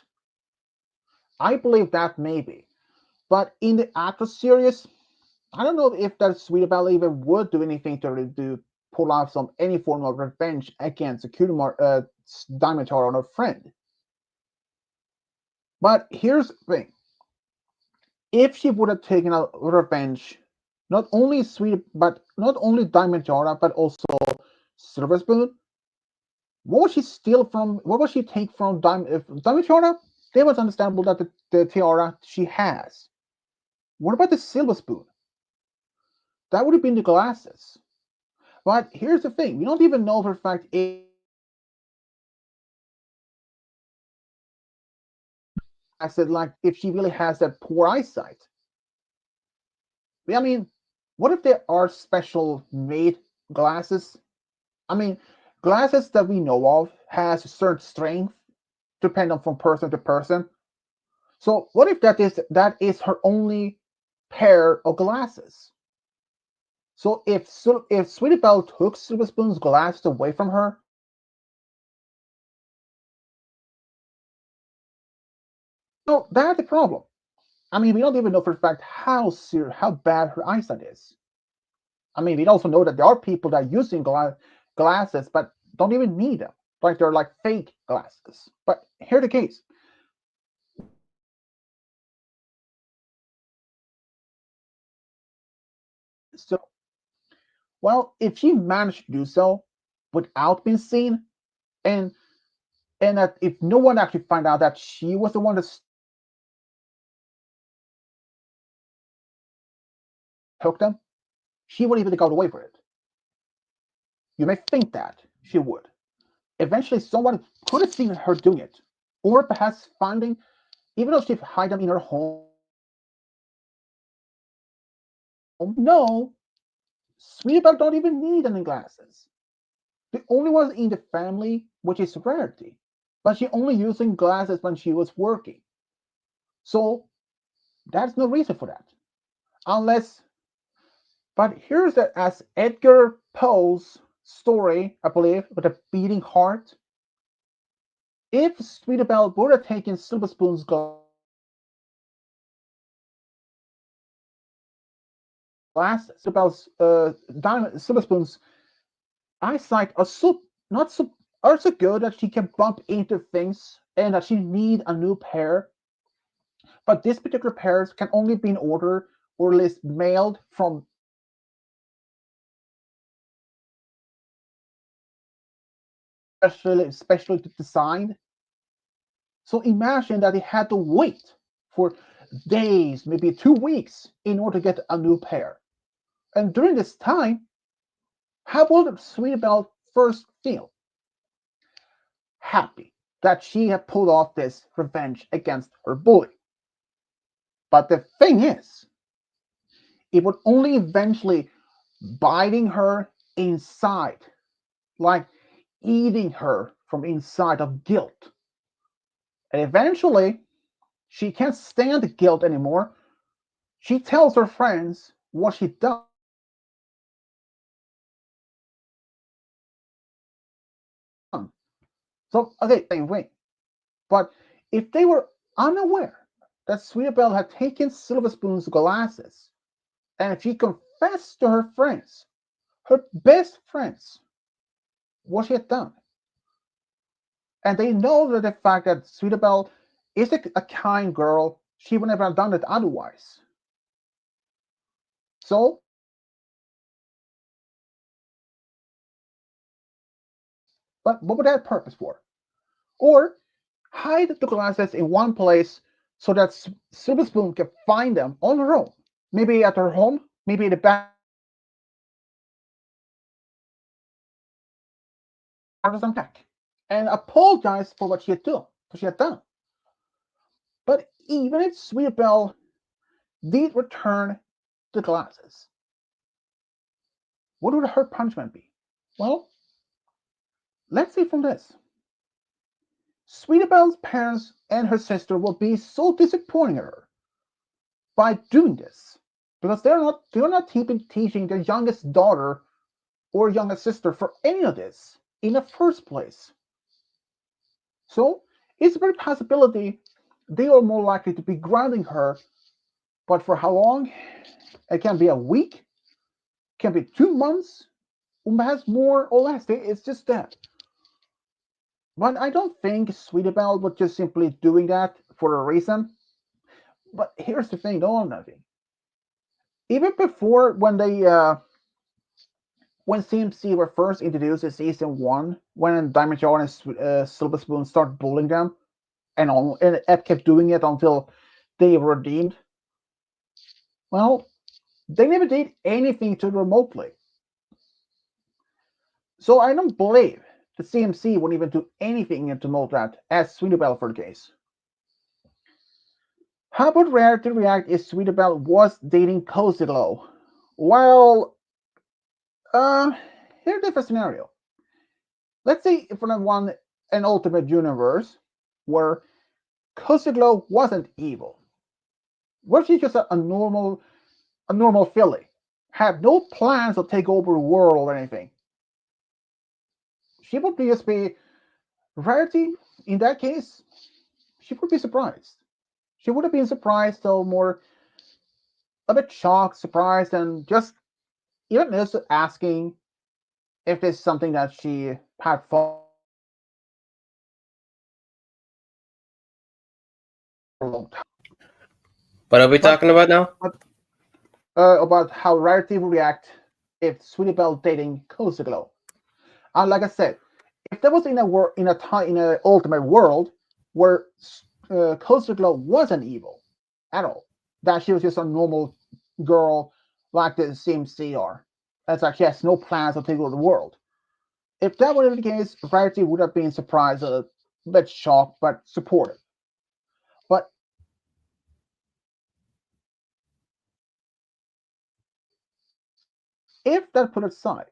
I believe that maybe. But in the Atlas series, I don't know if that Sweetie Belle even would do anything to pull off any form of revenge against Diamond Tar on her friend. But here's the thing. If she would have taken a revenge, not only Diamond Jar, but also Silver Spoon, what would she steal from? What would she take from Diamond Tiara? It was understandable that the tiara she has. What about the Silver Spoon? That would have been the glasses. But here's the thing: we don't even know for a fact if she really has that poor eyesight. I mean, what if there are special made glasses? I mean, glasses that we know of has a certain strength, depending from person to person. So what if that is her only pair of glasses? So if Sweetie Belle took Silver Spoon's glasses away from her, no, that's the problem. I mean, we don't even know for a fact how bad her eyesight is. I mean, we also know that there are people that are using glasses but don't even need them. Like they're like fake glasses. But here's the case. So, well, if she managed to do so without being seen, and and that if no one actually find out that she was the one that took them, she wouldn't even got away for it. You may think that she would. Eventually, someone could have seen her doing it, or perhaps finding, even though she hid them in her home. No, Sweetheart don't even need any glasses. The only ones in the family, which is Rarity, but she only using glasses when she was working. So that's no reason for that, unless. But here's that as Edgar Poe's story, I believe, with a beating heart. If Sweetie Belle would have taken Silver Spoon's glasses, Diamond Silver Spoon's eyesight are so not so are so good that she can bump into things and that she need a new pair. But this particular pairs can only be in order or at least mailed from specially designed. So imagine that they had to wait for days, maybe 2 weeks, in order to get a new pair. And during this time, how will Sweetie Belle first feel? Happy that she had pulled off this revenge against her bully. But the thing is, it would only eventually biting her inside, like eating her from inside of guilt. And eventually, she can't stand the guilt anymore. She tells her friends what she done. So, okay, wait. But if they were unaware that Sweetie Belle had taken Silver Spoon's glasses, and if she confessed to her friends, her best friends, what she had done, and they know that the fact that Sweetie Belle is a kind girl, she would never have done it otherwise. So, but what would that purpose for? Or hide the glasses in one place so that Silver Spoon can find them on her own. Maybe at her home, maybe in the back of some pack, and apologize for what she had done. But even if Sweet Belle did return the glasses, what would her punishment be? Well, let's see from this. Sweetie Belle's parents and her sister will be so disappointed in her by doing this because they're not teaching their youngest daughter or youngest sister for any of this in the first place. So it's a very possibility they are more likely to be grounding her, but for how long? It can be a week, can be 2 months, perhaps more or less. It's just that. But I don't think Sweetie Belle was just simply doing that for a reason. But here's the thing, though, nothing. Even before when CMC were first introduced in season one, when Diamond Joe and Silver Spoon started bullying them, and Ed kept doing it until they were redeemed. Well, they never did anything to remotely. So I don't believe the CMC would even do anything to promote that as Sweetie Belle for the case. How about Rarity react if Sweetie Belle was dating Cozy Glow? Well, here's a different scenario. let's say if I want an ultimate universe where Kozuglo wasn't evil, where she's just a normal filly, had no plans to take over the world or anything. She would just be Rarity. In that case, she would be surprised. She would have been surprised, though more a bit shocked, surprised, and just even just asking if there's something that she had followed for a long time. What are we But, talking about now? but about how Rarity would react if Sweetie Belle dating Kozuglo. And like I said, if there was in a ultimate world where Kozuglo wasn't evil at all, that she was just a normal girl like the CMC are, it's like she has no plans to take over the world. If that were the case, Rarity would have been surprised, a bit shocked, but supportive. But if that put aside,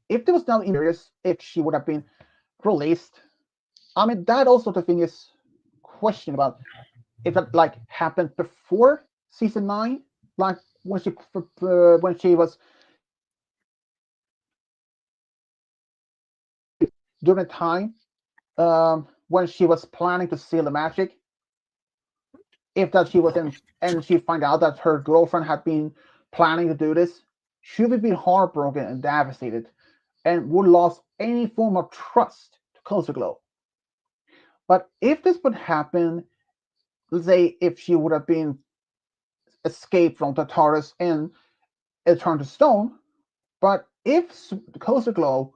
if there was no serious, if she would have been released, I mean that also the thing is question about if that like happened before season 9, like when she was during the time when she was planning to steal the magic. If that she was in and she find out that her girlfriend had been planning to do this, she would be heartbroken and devastated, and would lose any form of trust to Kozuglo. But if this would happen, let's say if she would have been escaped from Tartarus and turned to stone, but if Kozuglo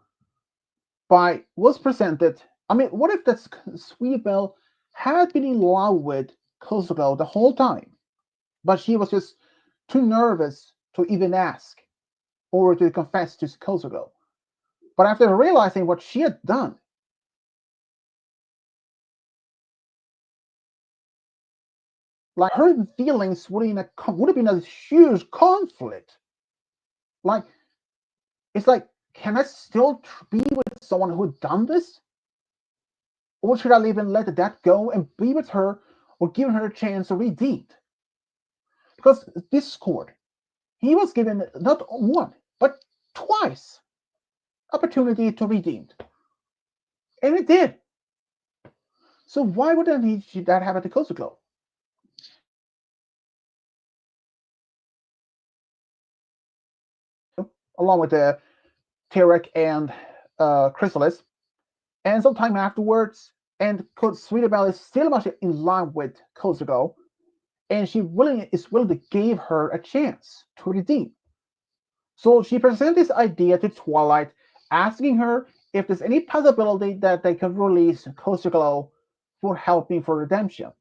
by was presented, I mean, what if that Sweet Belle had been in love with Kozuglo the whole time, but she was just too nervous to even ask or to confess to Kozuglo. But after realizing what she had done, like her feelings would have been a huge conflict. Like it's like, can I still be with someone who had done this, or should I even let that go and be with her, or give her a chance to redeem? Because Discord, he was given not one but twice opportunity to redeem, and it did. So why wouldn't that happen to Kozuglo? Along with the Tarek and Chrysalis, and sometime afterwards, and Sweetie Belle is still much in line with Kozuglo, and she is willing to give her a chance to redeem. So she presents this idea to Twilight, asking her if there's any possibility that they could release Kozuglo for helping for redemption.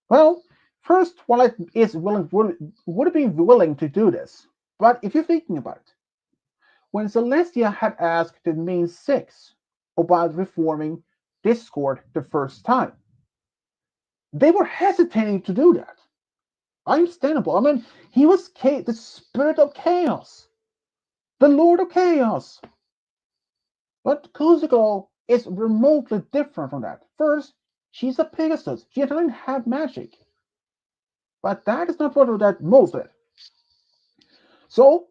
Well, first, Twilight would have been willing to do this, but if you're thinking about it, when Celestia had asked the main six about reforming Discord the first time, they were hesitating to do that. Understandable. I mean, he was the spirit of chaos, the Lord of Chaos. But Kuzuko is remotely different from that. First, she's a Pegasus. She doesn't have magic. But that is not what that most it. So,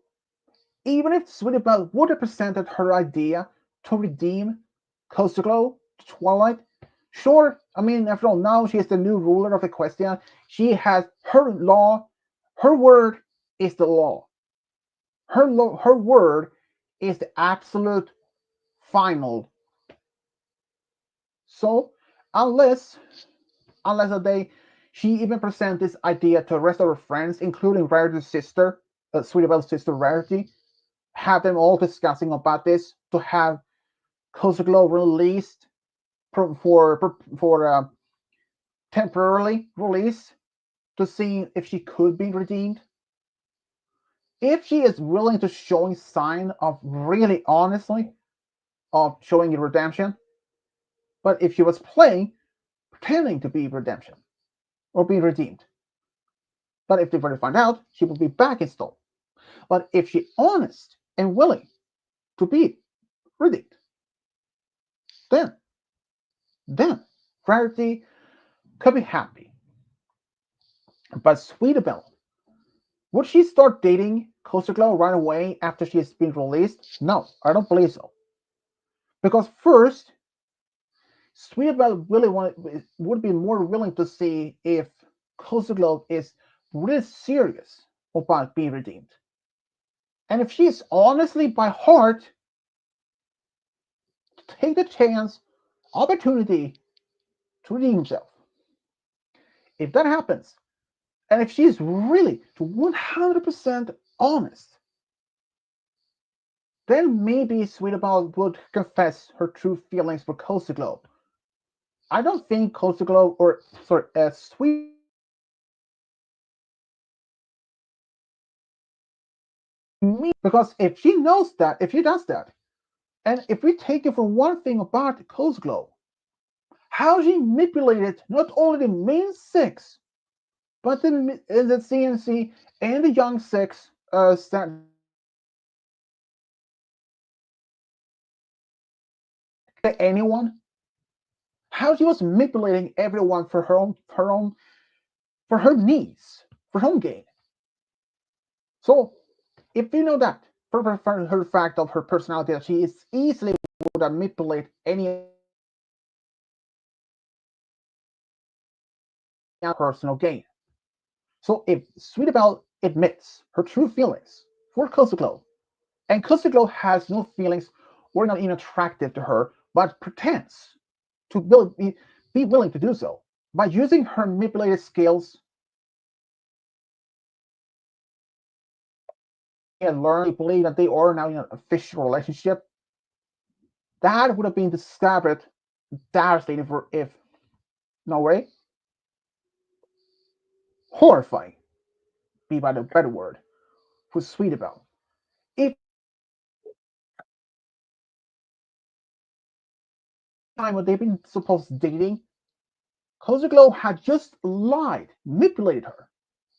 even if Sweetie Belle would have presented her idea to redeem Kozuglo to Twilight, sure, I mean, after all, now she is the new ruler of Equestria. She has her law, her word is the law. Her word is the absolute final. So, unless she even presents this idea to the rest of her friends, including Rarity's sister, Sweetie Belle's sister Rarity, have them all discussing about this to have Kozuglo released for temporarily released to see if she could be redeemed. If she is willing to showing sign of really honestly of showing redemption, but if she was playing pretending to be redemption or be redeemed, but if they were to find out, she would be back installed. But if she honest and willing to be redeemed. Then Rarity could be happy. But Sweet Belle, would she start dating Coaster Glow right away after she has been released? No, I don't believe so. Because first, Sweet Belle would be more willing to see if Coaster Glow is really serious about being redeemed. And if she's honestly by heart, take the chance, opportunity to redeem himself. If that happens, and if she's really to 100% honest, then maybe Sweetable would confess her true feelings for Coaster Glow. I don't think Coaster Glow, or sorry, Sweet me, because if she knows that, if she does that, and if we take it from one thing about Coaster Glow, how she manipulated not only the main six, but the CNC and the young six anyone, how she was manipulating everyone for for her needs, for her own gain. So if you know that for her fact of her personality, that she is easily would manipulate any personal gain. So if Sweetbelle admits her true feelings for Coaster Glow, and Coaster Glow has no feelings or not even attractive to her, but pretends to be willing to do so by using her manipulated skills and learn to believe that they are now in an official relationship, that would have been discovered devastating for if no way horrifying be by the better word for Sweetbelle. If time when they've been supposed dating, Coaster Glow had just lied, manipulated her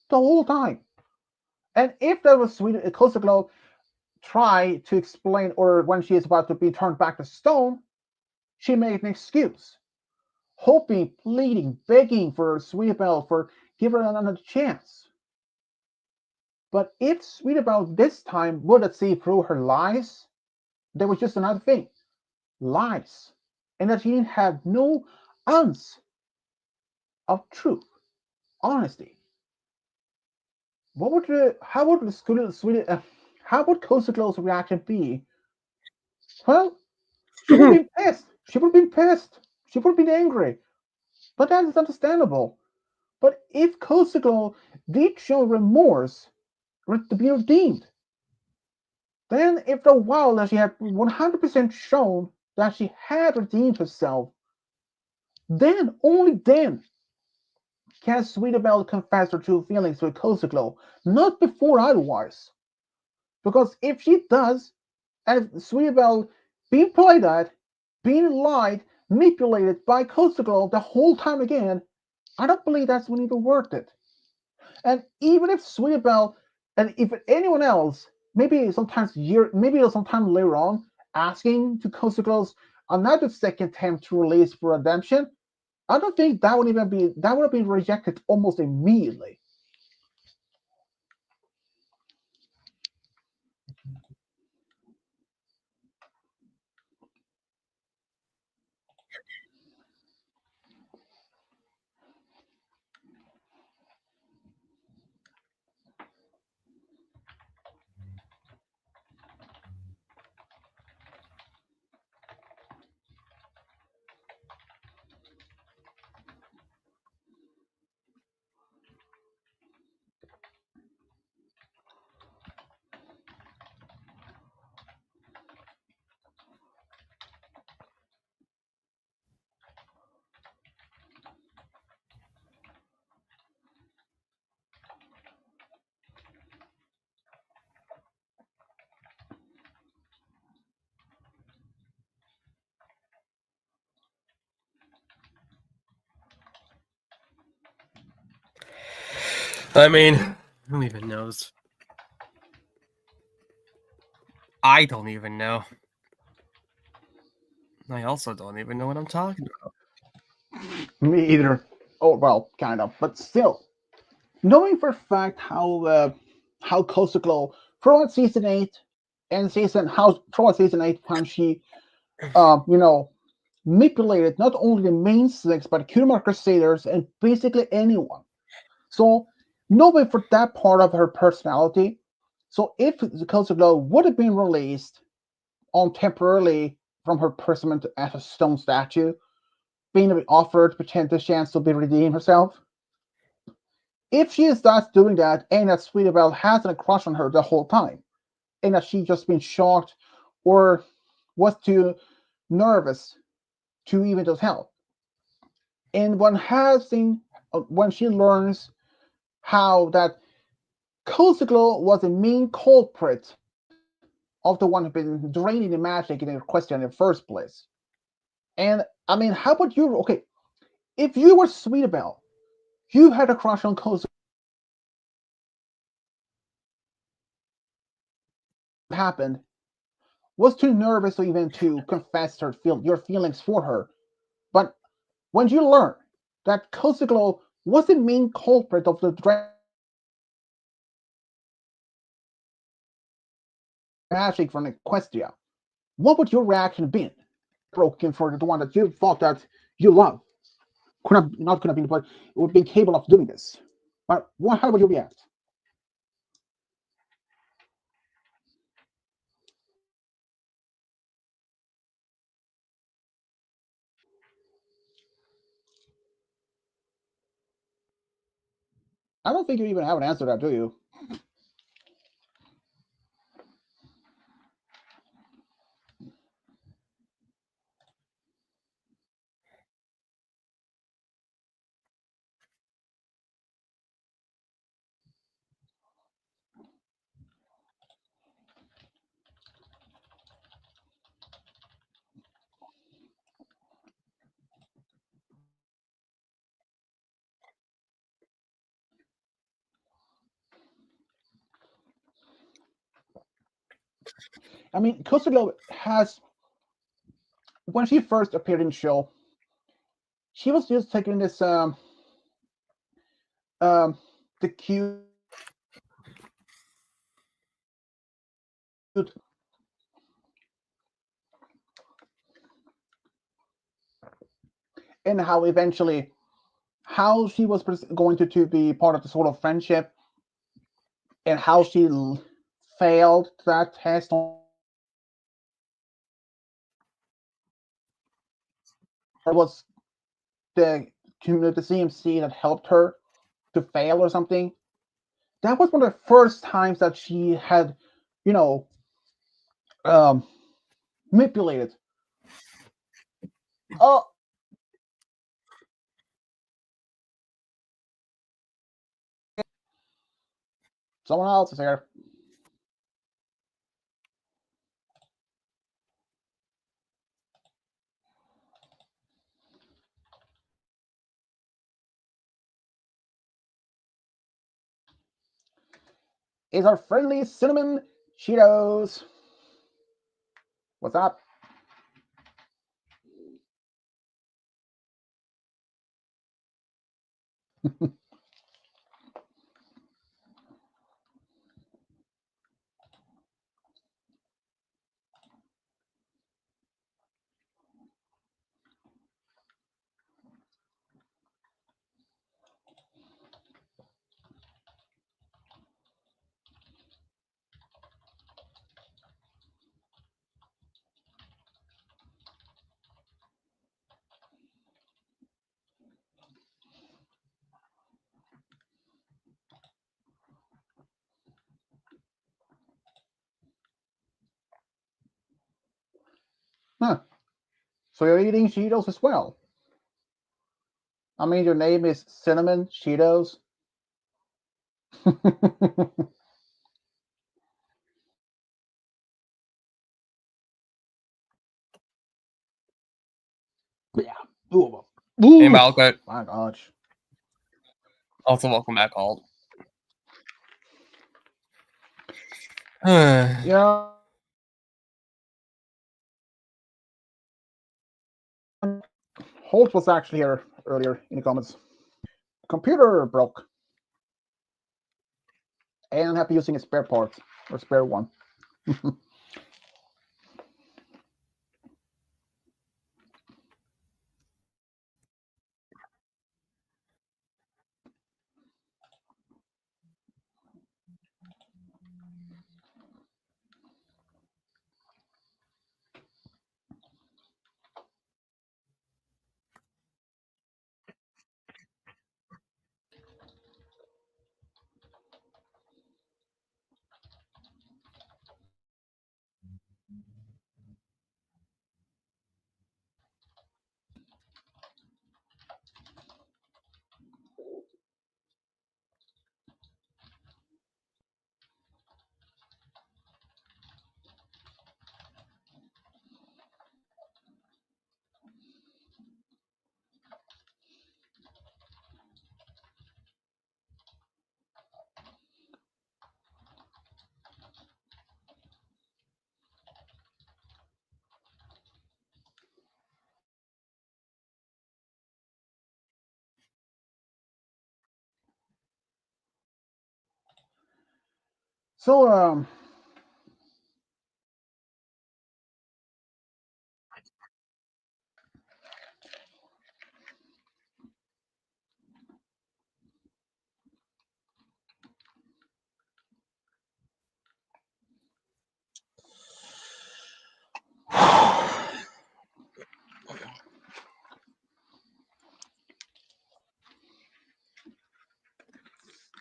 the whole time. And if that was Coaster Glow try to explain, or when she is about to be turned back to stone, she made an excuse, hoping, pleading, begging for Sweetbelle for give her another chance. But if Sweetbelle this time wouldn't see through her lies, there was just another thing, lies, and that she didn't have no ounce of truth, honesty. What would how would how would Coaster Glow's reaction be? Well, she would have been pissed. She would have been pissed. She would have been angry. But that is understandable. But if Coaster Glow did show remorse to be redeemed, then after a while that she had 100% shown that she had redeemed herself, then, only then, can Sweetbelle confess her true feelings to Coaster Glow, not before otherwise. Because if she does, and Sweetbelle being played at, being lied, manipulated by Coaster Glow the whole time again, I don't believe that's even worth it. And even if Sweetbelle and if anyone else, maybe sometime later on, asking to Coaster Glow another second attempt to release for redemption, I don't think that would have been rejected almost immediately. I mean, who even knows? I don't even know. I also don't even know what I'm talking about. Me either. Oh well, kind of, but still, knowing for a fact how Kosuko throughout season 8 and season how throughout season 8 when she you know manipulated not only the main six but Kurama Crusaders and basically anyone. So knowing for that part of her personality, so if the Kosuko would have been released on temporarily from her imprisonment as a stone statue, being offered the chance to be redeem herself. If she starts doing that and that Sweetabelle hasn't a crush on her the whole time, and that she just been shocked or was too nervous to even just help. And when she learns how that Kosuko was the main culprit of the one who been draining the magic in the question in the first place. And I mean, how about you? Okay, if you were Sweetabelle, you had a crush on Kosuko. Happened was too nervous even to confess your feelings for her. But when you learn that Kosuko was the main culprit of the magic from Equestria, what would your reaction been? Broken for the one that you thought that you love. Not could have been, but would be capable of doing this. But how would you react? I don't think you even have an answer to that, do you? I mean, Kosuko has, when she first appeared in the show, she was just taking this the cute and how eventually how she was going to be part of the sort of friendship and how she failed that test was the community CMC that helped her to fail or something. That was one of the first times that she had, you know, um, manipulated. Oh, someone else is here. Is our friendly cinnamon Cheetos. What's up? Huh. So you're eating Cheetos as well. I mean, your name is Cinnamon Cheetos. Yeah. Ooh. Hey, Ooh. Malcolm. My gosh. Also, welcome back, Alt. Yeah. Yeah. Holt was actually here earlier in the comments. Computer broke. And happy using a spare part or spare one. So,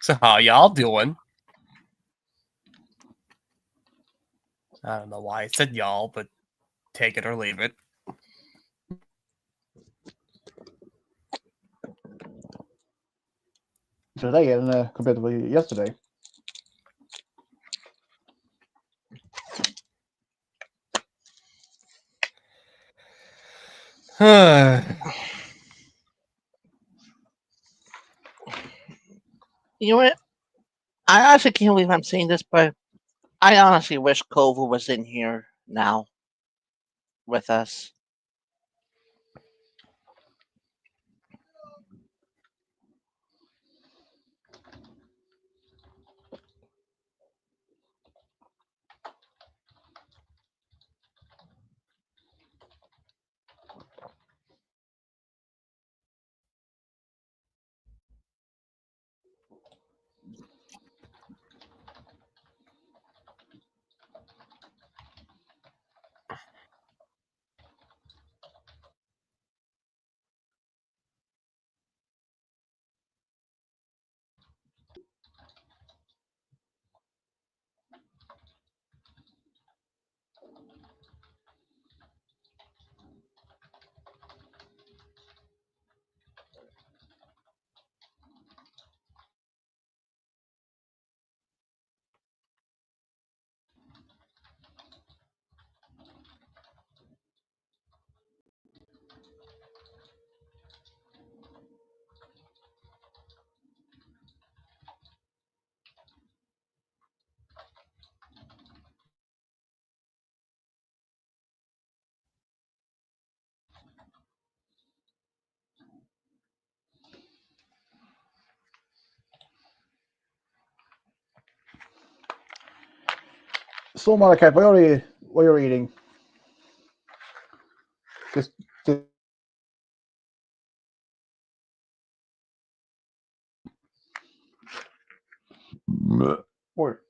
So how y'all doing? I don't know why I said y'all, but take it or leave it. today and compared to yesterday. You know what? I honestly can't believe I'm saying this, but I honestly wish Kovu was in here now with us. So, Malachi, what are you eating? Just or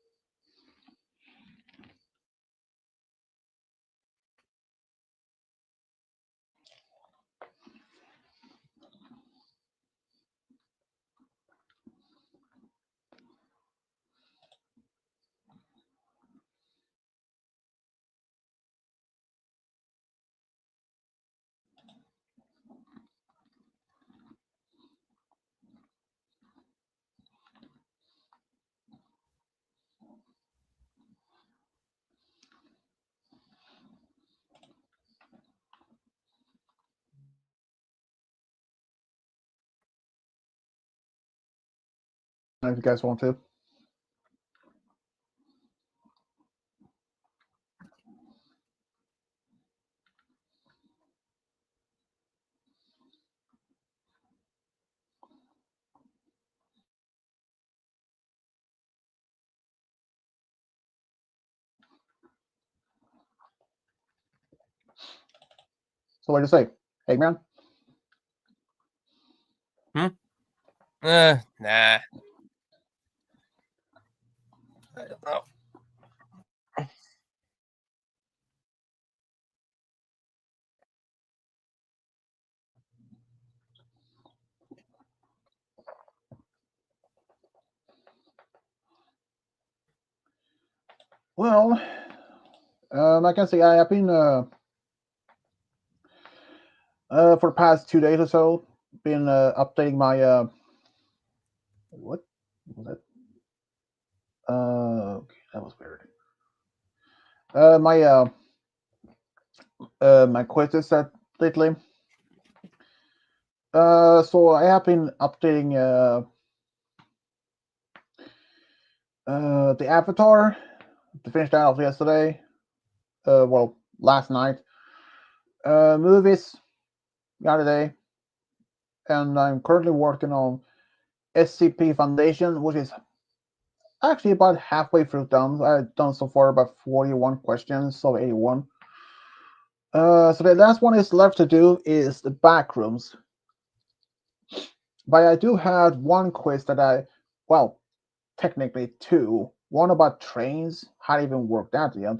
if you guys want to. So what do you say, Eggman? Nah. I don't know. Well, I can say I have been for the past 2 days or so been updating my what was that? Okay, that was weird. My quizzes set lately. So I have been updating the Avatar to finish that off yesterday. Well, last night. Movies the other day, and I'm currently working on SCP Foundation, which is actually about halfway through done. I've done so far about 41 questions of 81. So the last one is left to do is the backrooms. But I do have one quiz that well, technically two. One about trains, how it even worked out yet.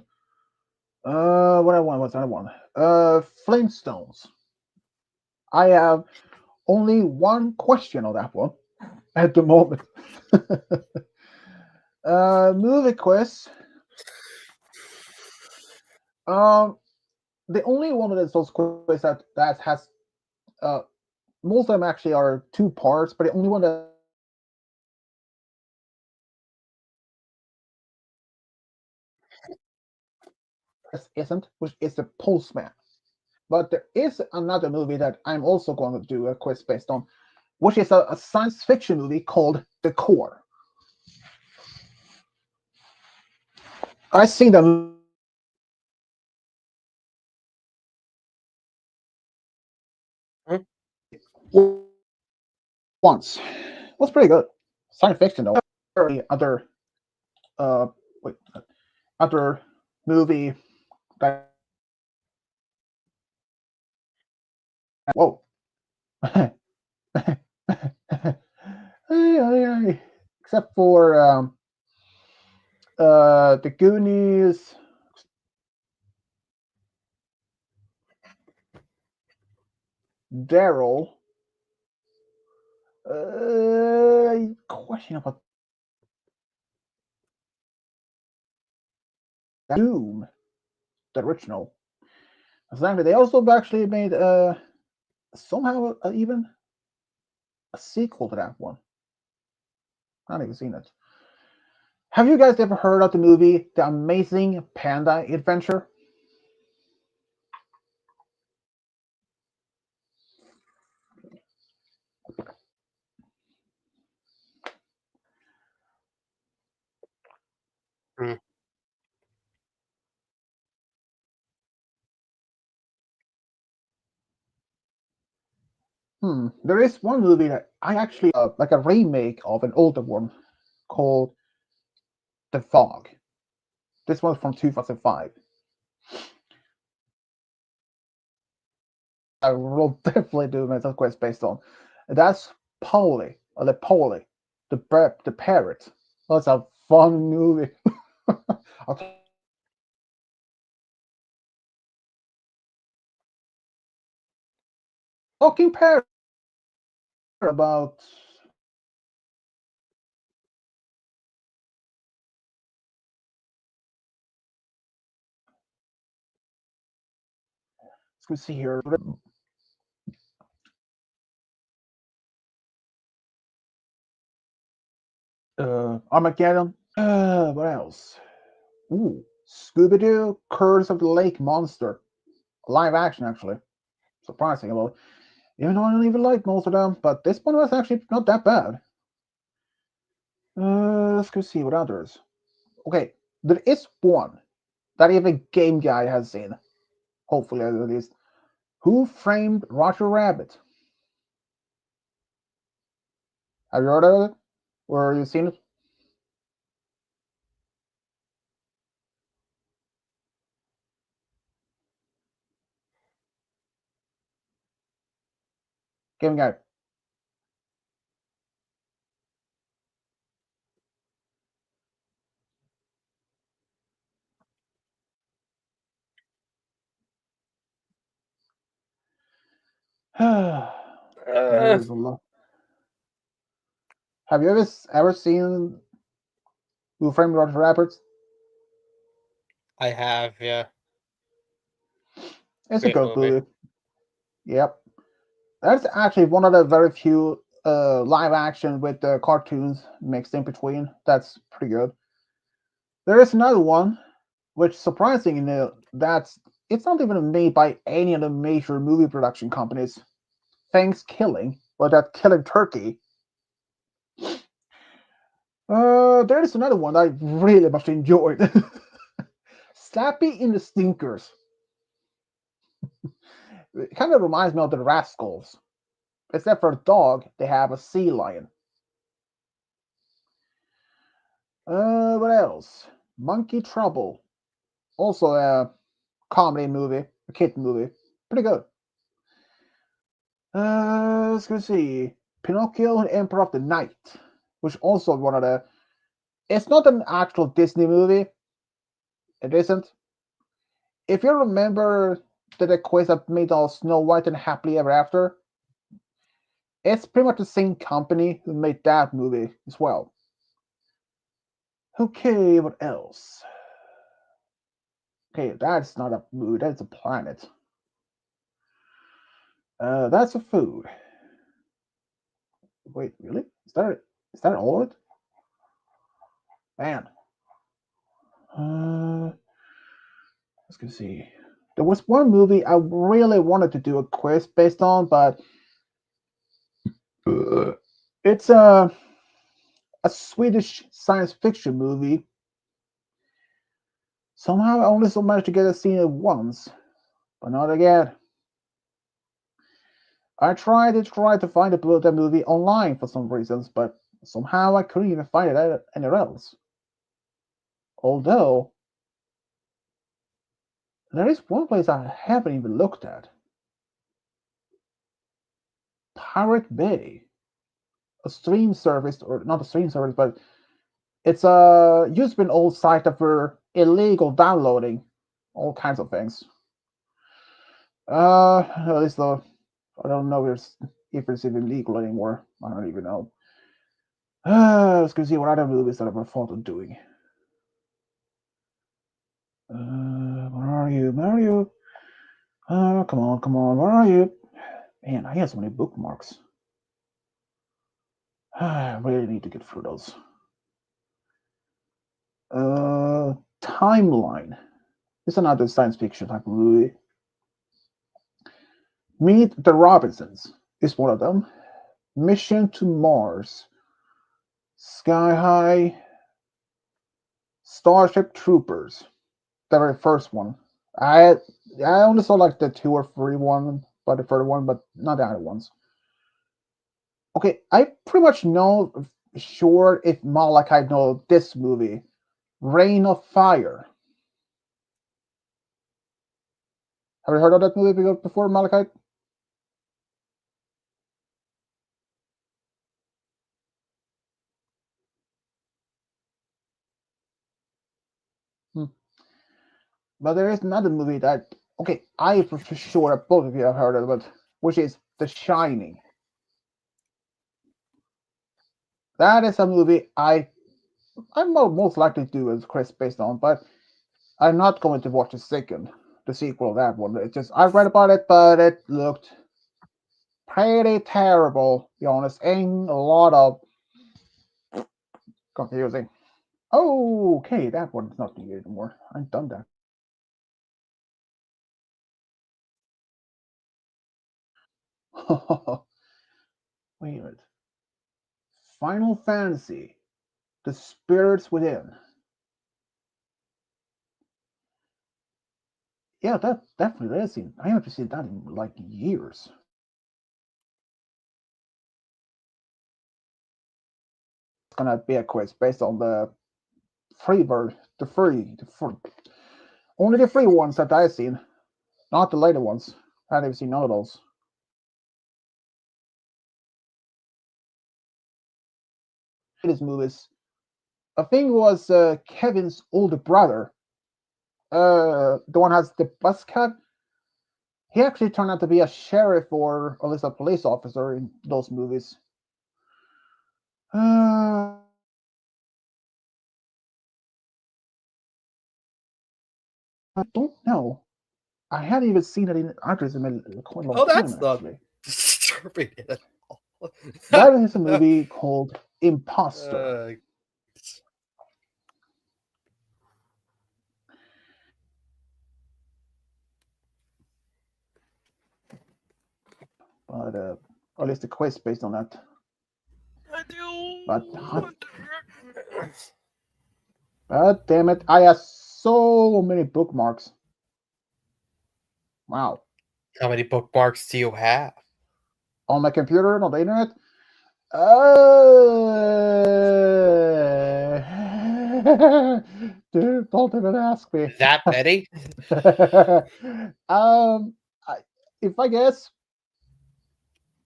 What I want was another one. Flintstones. I have only one question on that one at the moment. Movie quiz. The only one of those quiz that has most of them actually are two parts, but the only one that isn't, which is the Postman. But there is another movie that I'm also going to do a quiz based on, which is a science fiction movie called The Core. I've seen them once. It was pretty good. Science fiction though. Other uh wait, other movie that whoa. Except for the Goonies. Daryl. Question about Doom, the original. Exactly. They also actually made somehow even a sequel to that one. Not even seen it. Have you guys ever heard of the movie The Amazing Panda Adventure? There is one movie that I actually like a remake of an older one called The Fog. This one's from 2005. I will definitely do myself quest based on. That's Polly, or the Polly, the parrot. That's a fun movie. Talking parrot about let's see here. Armageddon. What else? Ooh, Scooby Doo, Curse of the Lake Monster. Live action, actually. Surprising about. Even though I don't even like most of them, but this one was actually not that bad. Let's go see what others. Okay, there is one that even Game Guy has seen. Hopefully, at least. Who Framed Roger Rabbit? Have you heard of it? Or you seen it? Game guy. There's a lot. Have you ever seen Who Framed Roger Rabbit? I have, yeah. It's Great a good movie. movie. Yep. That's actually one of the very few live action with the cartoons mixed in between. That's pretty good. There is another one, which surprisingly, it's not even made by any of the major movie production companies. Thanksgiving, but that Killing Turkey. There is another one I really much enjoyed. Slappy in the Stinkers. It kind of reminds me of the Rascals. Except for a dog, they have a sea lion. What else? Monkey Trouble. Also a comedy movie, a kid movie. Pretty good. Let's go see. Pinocchio and Emperor of the Night, which also one of the. It's not an actual Disney movie. It isn't. If you remember the quiz that made all Snow White and Happily Ever After, it's pretty much the same company who made that movie as well. Okay, what else? Okay, that's not a movie, that's a planet. That's a food. Wait, really? Is that all of it? Man. Let's go see. There was one movie I really wanted to do a quiz based on, but it's a Swedish science fiction movie. Somehow I only managed to get to see it once, but not again. I tried to find that movie online for some reasons, but somehow I couldn't even find it anywhere else. Although there is one place I haven't even looked at. Pirate Bay. A stream service, or not a stream service, but it's used to be an old site for illegal downloading all kinds of things. At least I don't know if it's even legal anymore. I don't even know. Let's go see what other movies that I've ever thought of doing. Where are you, Mario? Come on, where are you? Man, I have so many bookmarks. I really need to get through those. Timeline. It's another science fiction type of movie. Meet the Robinsons is one of them. Mission to Mars. Sky High. Starship Troopers. The very first one. I only saw like the 2 or 3 one, but the third one, but not the other ones. Okay, I pretty much know sure if Malachite know this movie. Reign of Fire. Have you heard of that movie before, Malachite? But there is another movie that, okay, I for sure both of you have heard of it, which is The Shining. That is a movie I'm most likely to do as Chris based on, but I'm not going to watch the sequel of that one. It's just I read about it, but it looked pretty terrible, to be honest, and a lot of confusing. Oh, okay, that one's not needed anymore. I've done that. Wait a minute. Final Fantasy, The Spirits Within. Yeah, that definitely is. I haven't seen that in like years. It's gonna be a quiz based on the only the free ones that I've seen, not the later ones. I haven't seen none of those. latest movies. I think it was Kevin's older brother. The one has the bus cut. He actually turned out to be a sheriff or at least a police officer in those movies. I don't know. I hadn't even seen it in actors in quite a long Oh, time, that's not actually. disturbing at all. That is a movie called Imposter. But at least the quiz based on that. I do. But God damn it, I have so many bookmarks. Wow. How many bookmarks do you have? On my computer, on the internet? Dude, don't even ask me. That many? If I guess,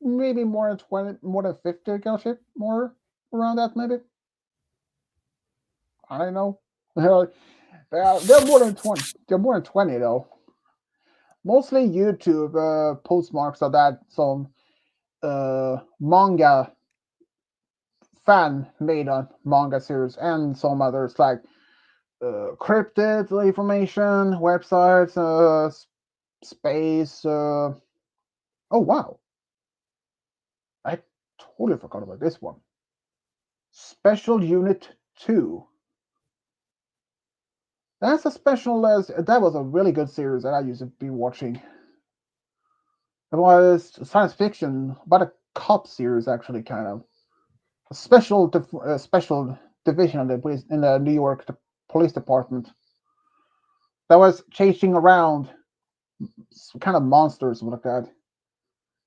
maybe more than 20, more than 50, gosh, more around that, maybe. I don't know. They're more than 20. They're more than 20 though. Mostly YouTube postmarks of that some manga fan made a manga series and some others like cryptid information, websites, space. Oh wow, I totally forgot about this one. Special Unit 2. That's a special. That was a really good series that I used to be watching. It was science fiction, but a cop series actually, kind of a special division of the police in the New York Police Department that was chasing around kind of monsters like that.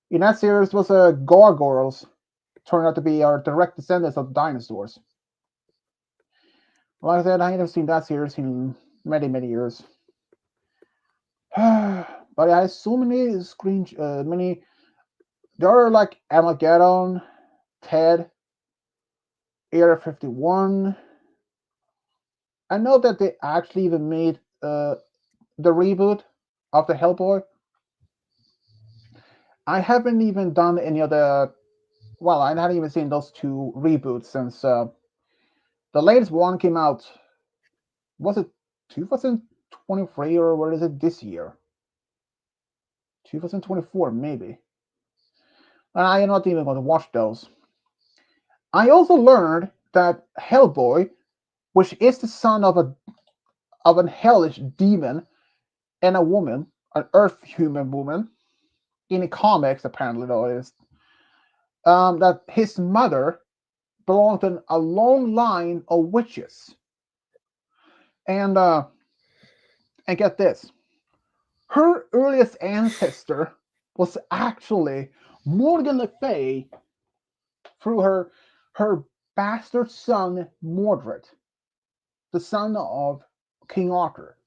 In that series was gargoyles turned out to be our direct descendants of dinosaurs. Like I said, I haven't seen that series in many years. But I have so many many. There are like Armageddon, Ted, Area 51. I know that they actually even made the reboot of the Hellboy. I haven't even done any of the. Well, I haven't even seen those two reboots since the latest one came out. Was it 2023 or what is it this year? 2024 maybe. And I am not even going to watch those. I also learned that Hellboy, which is the son of an hellish demon and a woman, an earth human woman, in the comics apparently though is that his mother belonged to a long line of witches. And get this, her earliest ancestor was actually Morgan Le Fay through her bastard son Mordred, the son of King Arthur.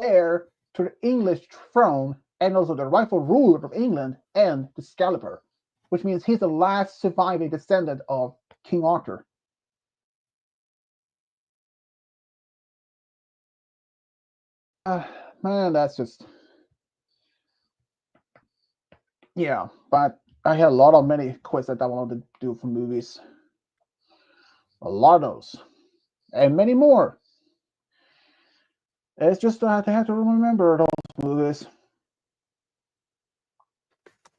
Heir to the English throne and also the rightful ruler of England and the Excalibur, which means he's the last surviving descendant of King Arthur. Man, that's just yeah. But I had a lot of many quests that I wanted to do for movies. A lot of those, and many more. It's just that I have to remember those movies.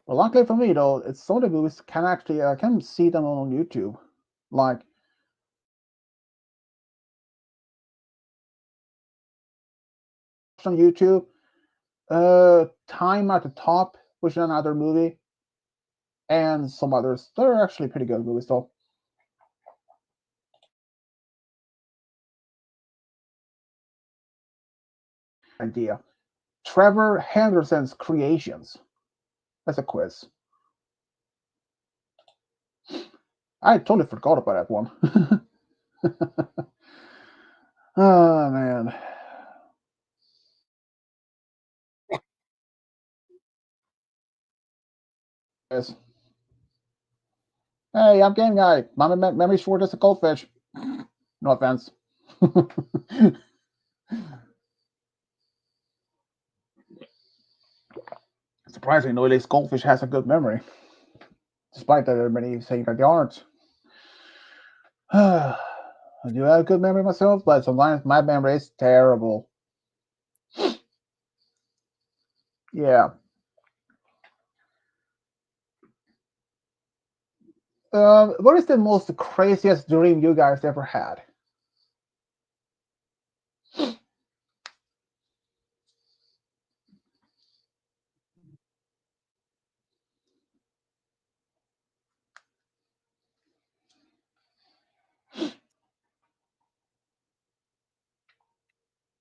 Well, luckily for me, though, it's some of the movies can actually I can see them on YouTube, like on YouTube. Time at the Top, which is another movie, and some others. They're actually pretty good movies, though. Idea. Trevor Henderson's Creations. That's a quiz. I totally forgot about that one. Oh man. is. Hey, I'm Game Guy. My memory short as a goldfish. No offense. Surprisingly, no, at least goldfish has a good memory, despite that many saying that they aren't. I do have a good memory myself, but sometimes my memory is terrible. Yeah. What is the most craziest dream you guys ever had?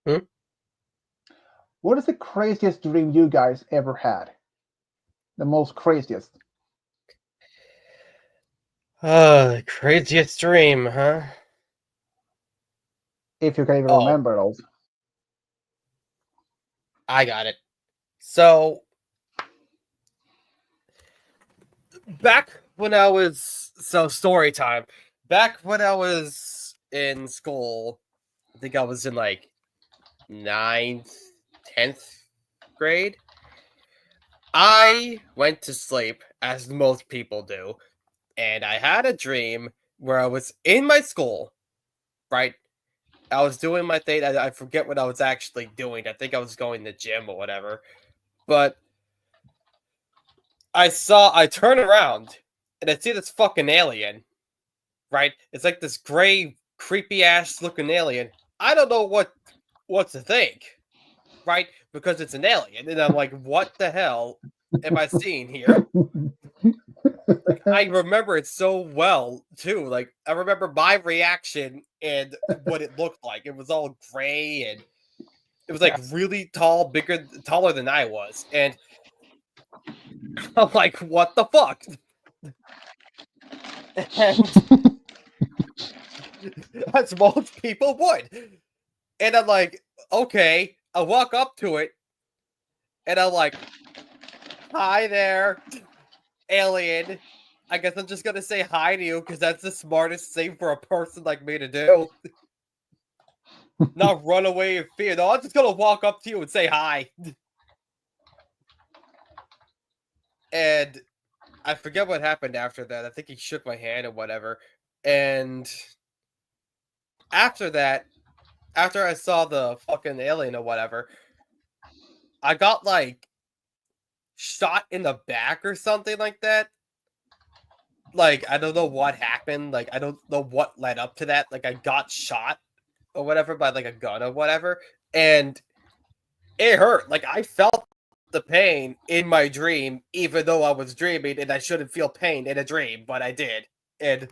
Hmm? What is the craziest dream you guys ever had? The most craziest. Craziest dream, huh? If you can even Oh. remember those. I got it. So story time. Back when I was in school, I think I was in like 9th, 10th grade. I went to sleep, as most people do, and I had a dream where I was in my school, right? I was doing my thing. I forget what I was actually doing. I think I was going to the gym or whatever. But I turn around and I see this fucking alien, right? It's like this gray, creepy ass looking alien. I don't know what to think, right? Because it's an alien. And I'm like, what the hell am I seeing here? Like, I remember it so well too. Like, I remember my reaction and what it looked like. It was all gray and it was like really tall, taller than I was. And I'm like, what the fuck? And as most people would. And I'm like, okay. I walk up to it and I'm like, hi there, alien. I guess I'm just gonna say hi to you because that's the smartest thing for a person like me to do. Not run away in fear. No, I'm just gonna walk up to you and say hi. And I forget what happened after that. I think he shook my hand or whatever. And after that, after I saw the fucking alien or whatever, I got like shot in the back or something like that. Like, I don't know what happened. Like, I don't know what led up to that. Like, I got shot or whatever by like a gun or whatever. And it hurt. Like, I felt the pain in my dream, even though I was dreaming and I shouldn't feel pain in a dream, but I did. And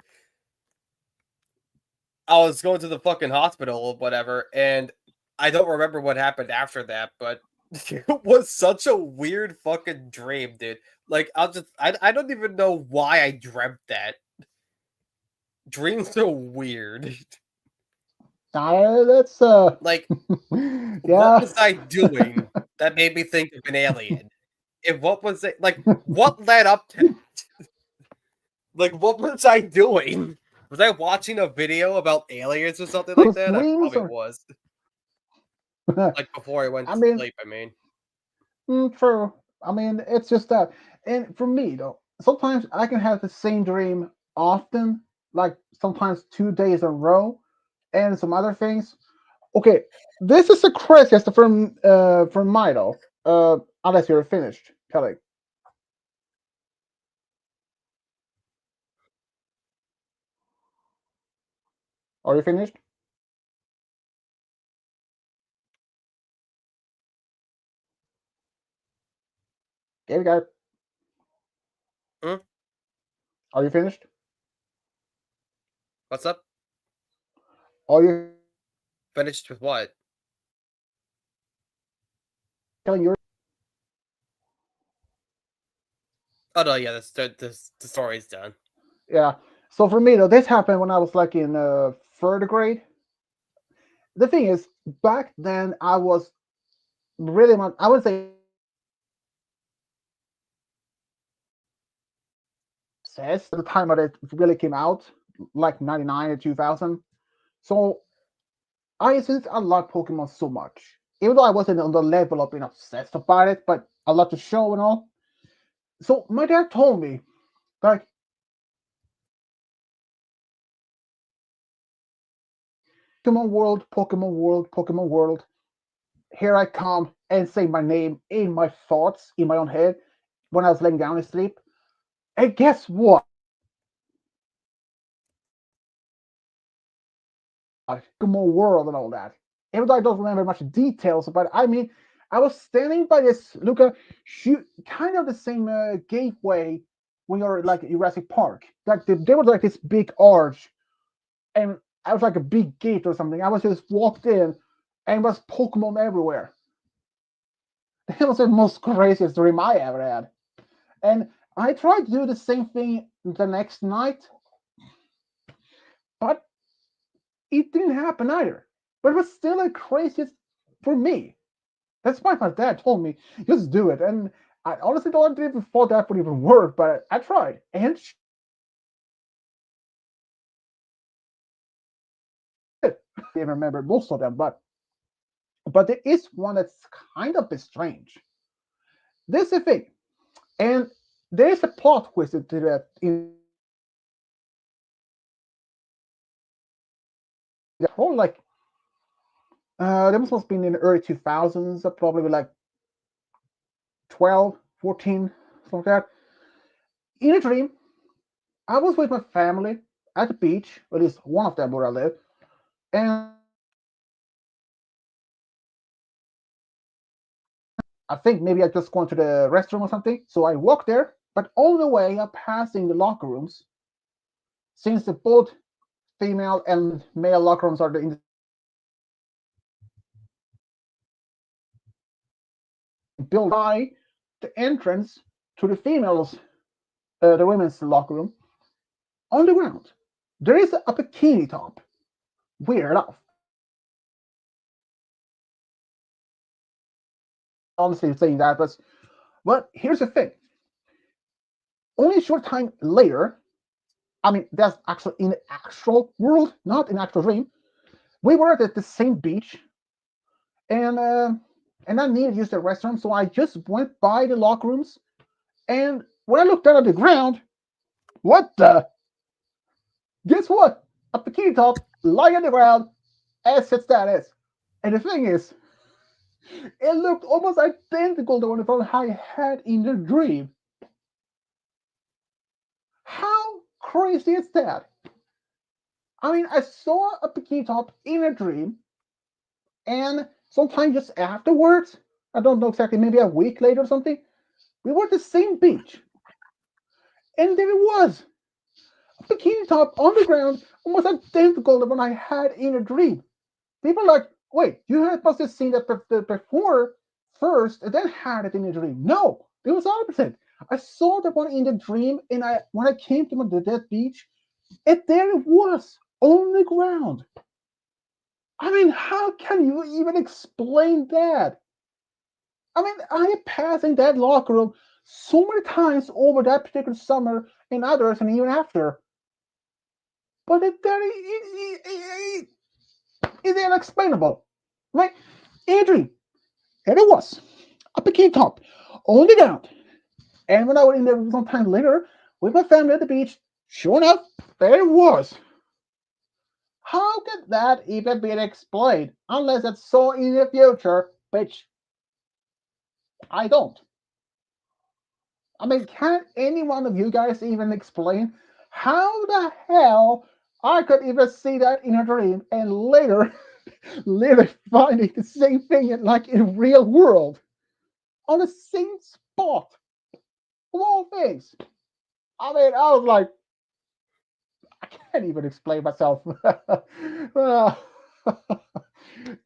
I was going to the fucking hospital or whatever, and I don't remember what happened after that, but it was such a weird fucking dream, dude. Like, I don't even know why I dreamt that. Dreams are weird. That's Like, yeah. what was I doing that made me think of an alien? And what was it like? What led up to? Like, what was I doing? Was I watching a video about aliens or something like that? I Dreams probably are- was. Like before I went I to mean- sleep. I mean, True. I mean, it's just that. And for me, though, sometimes I can have the same dream often, like sometimes 2 days in a row, and some other things. Okay, this is the craziest from Mito. Unless you're finished, Kelly. Are you finished? Game guy. Hmm? Are you finished? what's up? Are you Finished with what? telling your? Oh no, yeah, the story's done. Yeah. So for me, though, this happened when I was like in third grade. The thing is, back then I was really much. I would say obsessed at the time that it really came out, like 99 or 2000. So since I like Pokemon so much, even though I wasn't on the level of being obsessed about it, but I love the show and all. So my dad told me, like, Pokemon World, Pokemon World, Pokemon World. Here I come and say my name in my thoughts, in my own head, when I was laying down to sleep. And guess what? Pokemon World and all that. Even though I don't remember much details about it, I mean, I was standing by this, shoot, kind of the same gateway when you're like at Jurassic Park. Like there was like this big arch, and I was like a big gate or something. I was just walked in, and was Pokemon everywhere. It was the most craziest dream I ever had. And I tried to do the same thing the next night, but it didn't happen either. But it was still the craziest for me. That's why my dad told me, just do it. And I honestly don't even thought that would even work, but I tried. And I remember most of them, but there is one that's kind of strange. This is the thing. And there's a plot twist to that in the whole like that must have been in the early 2000s, probably like 12, 14, something like that. In a dream, I was with my family at the beach, at least one of them where I live, and I think maybe I just gone to the restroom or something. So I walked there, but on the way, I'm passing the locker rooms. Since the both female and male locker rooms are in the built by the entrance to the females, the women's locker room, on the ground, there is a bikini top. Weird enough. Honestly, saying that, but here's the thing. Only a short time later, I mean, that's actually in the actual world, not in actual dream. We were at the same beach, and I needed to use the restroom, so I just went by the locker rooms. And when I looked down at the ground, what the? Guess what? A bikini top lying on the ground, as its status. And the thing is, it looked almost identical to the one I had in the dream. How crazy is that? I mean, I saw a bikini top in a dream, and sometime just afterwards, I don't know exactly, maybe a week later or something, we were at the same beach. And there it was, a bikini top on the ground, almost identical to the one I had in a dream. People are like, wait, you must have seen that before first, and then had it in a dream. No, it was opposite. I saw the one in the dream, and when I came to that beach, and there it was on the ground. I mean, how can you even explain that? I mean, I am passing that locker room so many times over that particular summer and others, and even after. But it's unexplainable. Right? Adrian, and it was a bikini top on the ground. And when I went in there sometime later with my family at the beach, sure enough, there it was. How could that even be explained unless it's so in the future, which I don't? I mean, can any one of you guys even explain how the hell I could even see that in a dream and later finding the same thing like in real world on the same spot of all things? I mean, I was like, I can't even explain myself. I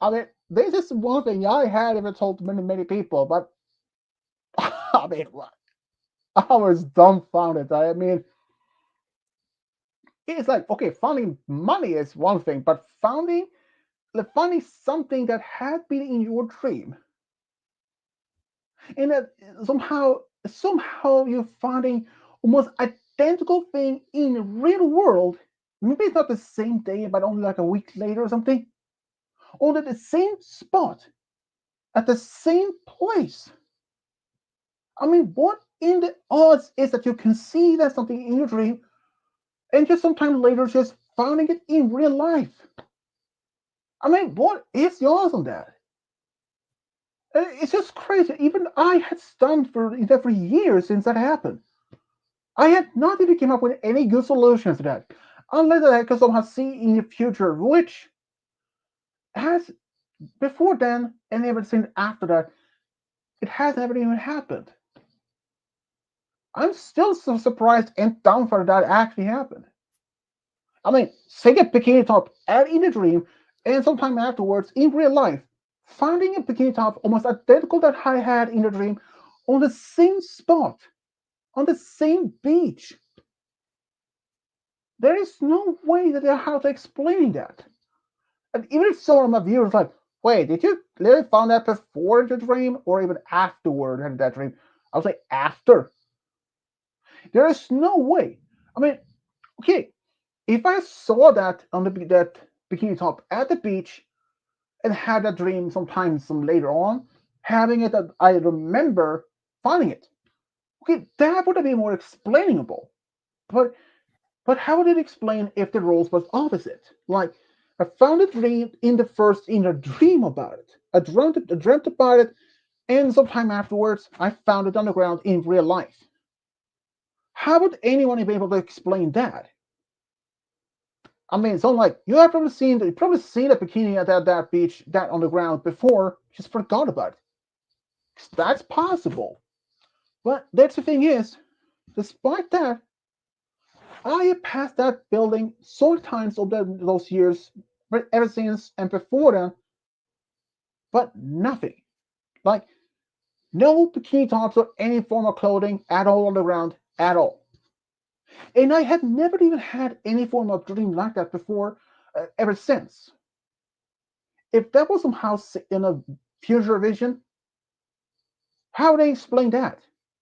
mean, this is one thing I had ever told many people, but I mean, I was dumbfounded. I mean, it's like, okay, finding money is one thing, but finding something that had been in your dream, and that somehow you're finding almost identical thing in the real world. Maybe it's not the same day, but only like a week later or something. Only the same spot, at the same place. I mean, what in the odds is that you can see that something in your dream and just sometime later just finding it in real life? I mean, what is the odds on that? It's just crazy. Even I had stunned for that for years since that happened. I had not even came up with any good solutions to that, unless I could somehow see in the future, which has before then and ever since after that, it has never even happened. I'm still so surprised and dumbfounded that actually happened. I mean, seeing a bikini top in a dream, and sometime afterwards in real life, finding a bikini top almost identical that I had in the dream on the same spot, on the same beach. There is no way that I have to explain that. And even if some of my viewers like, wait, did you literally find that before the dream or even afterward in that dream? I was like, after. There is no way. I mean, okay, if I saw that on that bikini top at the beach and had that dream sometime some later on, having it that I remember finding it, okay, that would have been more explainable. But how would it explain if the roles was opposite? Like I found it in the dream about it. I dreamt about it, and sometime afterwards I found it on the ground in real life. How would anyone be able to explain that? I mean, it's like you probably seen a bikini at that beach, that on the ground before, just forgot about it. That's possible. But that's the thing is, despite that, I have passed that building so many times over those years, ever since and before then, but nothing. Like no bikini tops or any form of clothing at all on the ground at all. And I had never even had any form of dream like that before, ever since. If that was somehow in a future vision, how would they explain that?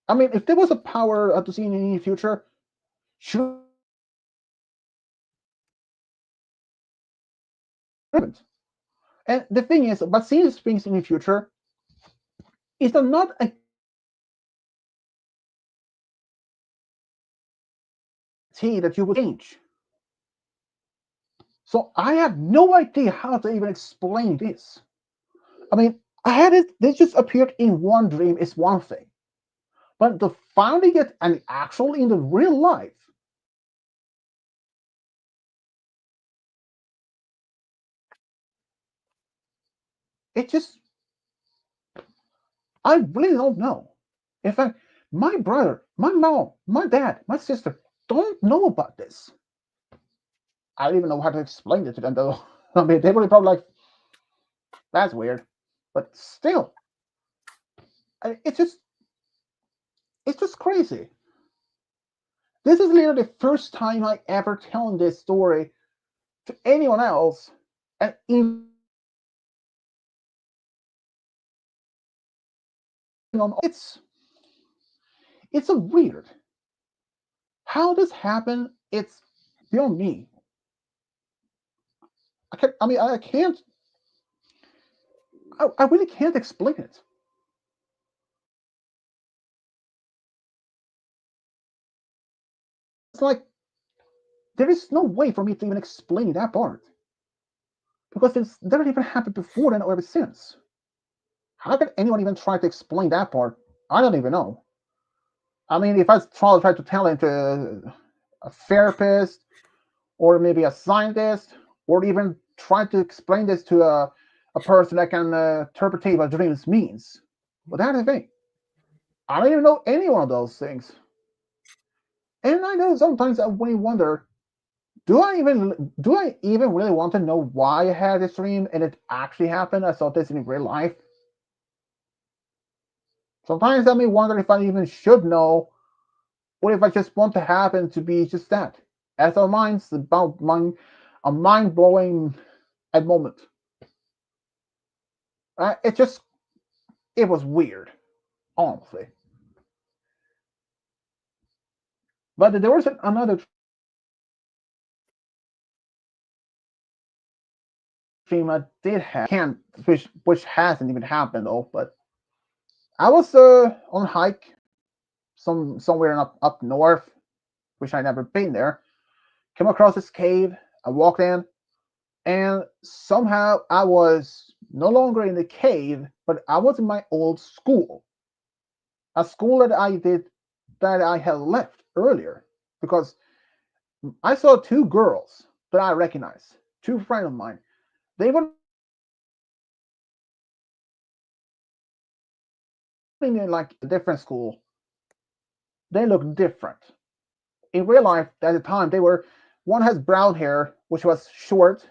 I mean, if there was a power to see in the future, should and the thing is, but seeing things in the future is not a key that you would change. So I have no idea how to even explain this. I mean, I had it. This just appeared in one dream is one thing, but the finding it and actually in the real life, it just I really don't know. In fact, my brother, my mom, my dad, my sister don't know about this. I don't even know how to explain it to them though. I mean, they were probably like, "That's weird," but still, it's just crazy. This is literally the first time I ever telling this story to anyone else, and even on it's a weird. How this happened? It's beyond me. I mean, I can't. I really can't explain it. It's like there is no way for me to even explain that part because it's never even happened before then or ever since. How can anyone even try to explain that part? I don't even know. I mean, if I try to tell it to a therapist or maybe a scientist, or even try to explain this to a person that can interpret what dreams means. But that's the thing. I don't even know any one of those things. And I know sometimes I wonder, do I even really want to know why I had this dream and it actually happened? I saw this in real life. Sometimes I may wonder if I even should know, or if I just want to happen to be just that. As our minds about a mind blowing at moment. It was weird, honestly. But there was another dream I did have, can't, which hasn't even happened though. But I was on a hike somewhere up north, which I never been there. Came across this cave. I walked in, and somehow I was no longer in the cave, but I was in my old school, a school that I had left earlier, because I saw two girls that I recognized, two friends of mine. They were in like a different school. They looked different. In real life, at the time, one has brown hair, which was short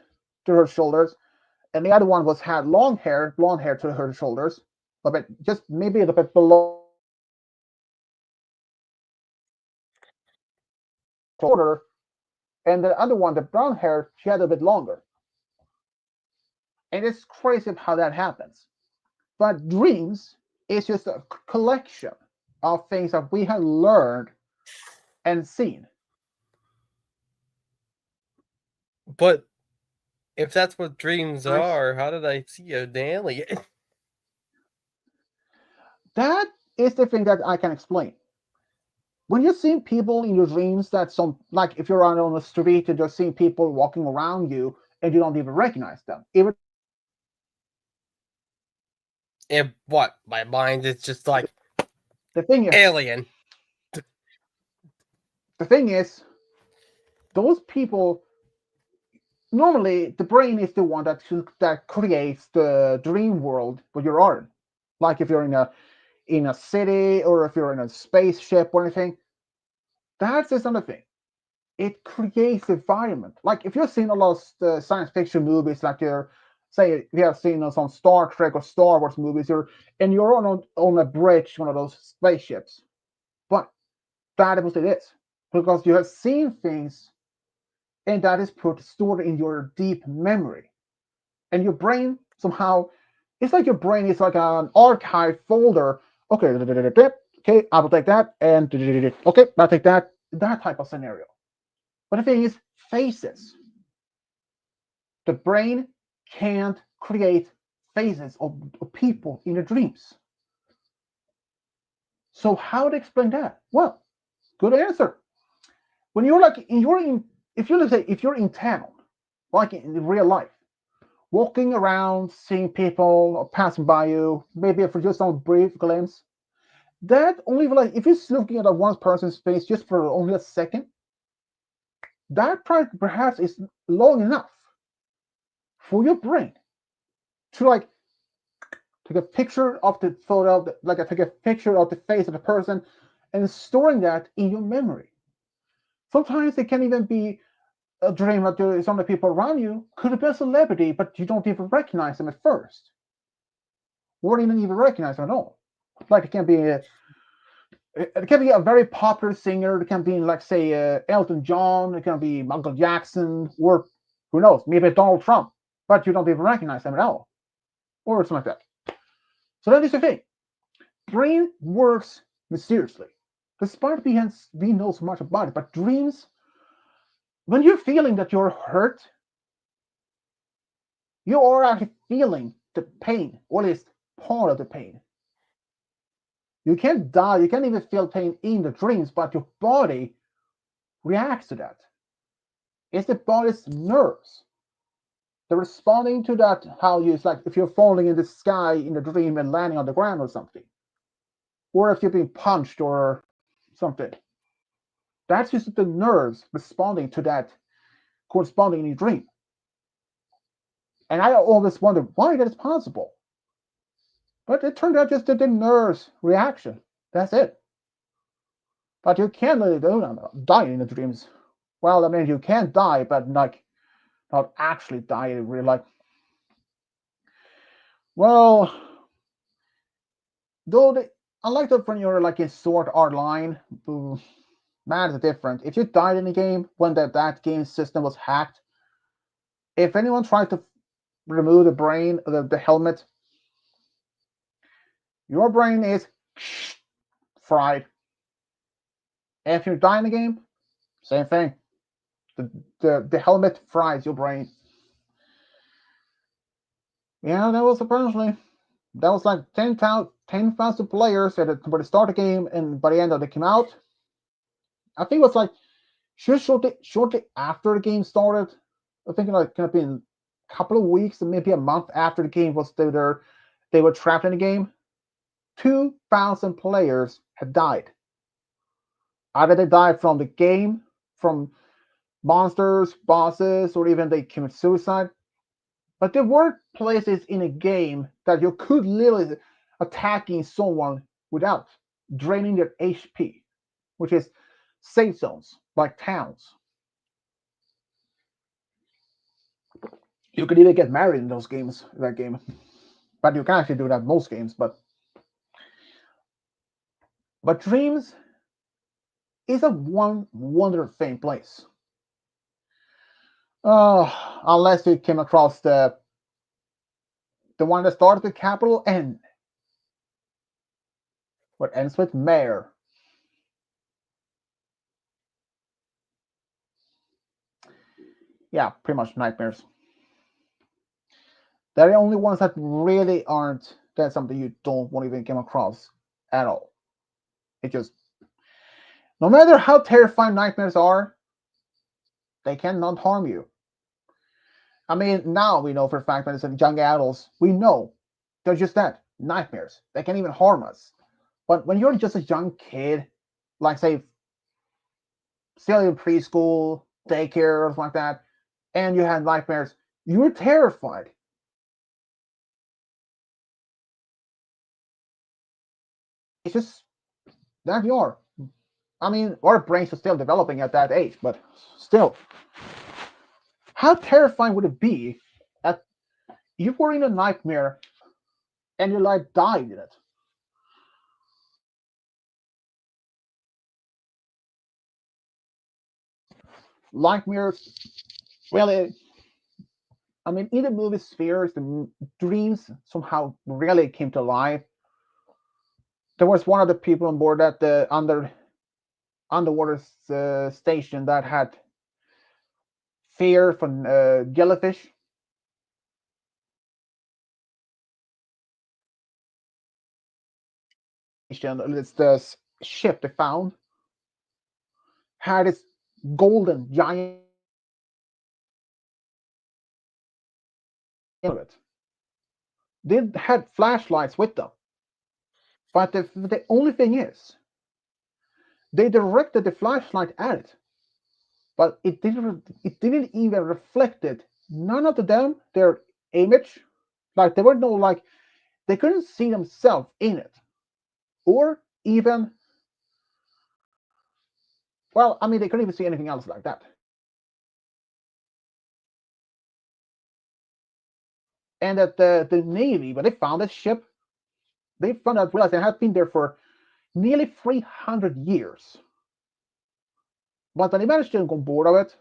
to her shoulders, and the other one had long hair, blonde hair to her shoulders, but just maybe a little bit below shorter, and the other one, the brown hair, she had a bit longer. And it's crazy how that happens. But dreams is just a collection of things that we have learned and seen. But if that's what dreams Nice. are, how did I see an alien? That is the thing that I can explain. When you see people in your dreams, that like if you're out on the street and you're seeing people walking around you and you don't even recognize them. Even And what? My mind is just like the thing is, alien. the thing is, those people, normally the brain is the one that creates the dream world where you are in. Like if you're in a city, or if you're in a spaceship or anything, that's just another thing. It creates environment. Like if you've seen a lot of science fiction movies, like say if you have seen some Star Trek or Star Wars movies, you're on a bridge, one of those spaceships. But that is what it is, because you have seen things, and that is stored in your deep memory, and your brain somehow, it's like your brain is like an archive folder. Okay, okay, I will take that, and okay, I'll take that type of scenario. But the thing is, faces. The brain can't create faces of people in the dreams. So how to explain that? Well, good answer. When you're like if you're in town, like in real life, walking around, seeing people passing by you, maybe for just a brief glimpse, that only, like if you're looking at one person's face just for only a second, that perhaps is long enough for your brain to like take a picture of the photo, take a picture of the face of the person, and storing that in your memory. Sometimes it can even be a dream that some of the people around you could be a celebrity, but you don't even recognize them at first, or even recognize them at all. Like it can be a very popular singer. It can be like say Elton John. It can be Michael Jackson, or who knows, maybe Donald Trump, but you don't even recognize them at all, or something like that. So that is the thing. Brain works mysteriously, despite we know so much about it. But dreams, when you're feeling that you're hurt, you are actually feeling the pain, or at least part of the pain. You can't die, you can't even feel pain in the dreams, but your body reacts to that. It's the body's nerves. They're responding to that, how it's like if you're falling in the sky in the dream and landing on the ground or something. Or if you're being punched or something. That's just the nerves responding to that corresponding in your dream. And I always wondered why that is possible. But it turned out just the nerves reaction. That's it. But you can't really die in the dreams. Well, I mean, you can die, but like not actually die in real life. Well, though I like that when you're like in Sword Art Online, man, it's different. If you died in the game when that game system was hacked, if anyone tried to remove the brain, the helmet, your brain is fried. And if you die in the game, same thing. The helmet fries your brain. Yeah, that was apparently that was like 10,000 players at the start of the game, and by the end of it came out. I think it was like shortly after the game started. I think like kind of been a couple of weeks, maybe a month after the game was there. They were trapped in the game. 2,000 players had died. Either they died from the game, from monsters, bosses, or even they commit suicide. But there were places in a game that you could literally attacking someone without draining their HP, which is safe zones, like towns. You could even get married in those games, that game. But you can actually do that in most games, but Dreams is a wonderful place. Unless you came across the one that starts with capital N, what ends with Mayor. Yeah, pretty much nightmares. They're the only ones that really aren't. That's something you don't want to even come across at all. It just, no matter how terrifying nightmares are, they cannot harm you. I mean, now we know for a fact that as young adults, we know they're just that, nightmares. They can't even harm us. But when you're just a young kid, like say, still in preschool, daycare, or something like that, and you had nightmares, you're terrified. It's just that you are. I mean, our brains are still developing at that age, but still, how terrifying would it be that you were in a nightmare and your life died in it? Nightmares, really. I mean, in the movie Spheres, the dreams somehow really came to life. There was one of the people on board at the underwater station that had fear from jellyfish. It's the ship they found had this golden giant of it. They had flashlights with them, but the only thing is, they directed the flashlight at it, but it didn't even reflect it. None of them their image, like there were no like they couldn't see themselves in it, or even well, I mean they couldn't even see anything else like that. And that the Navy, when they found this ship, they found out realized it had been there for nearly 300 years. But when they managed to get on board of it,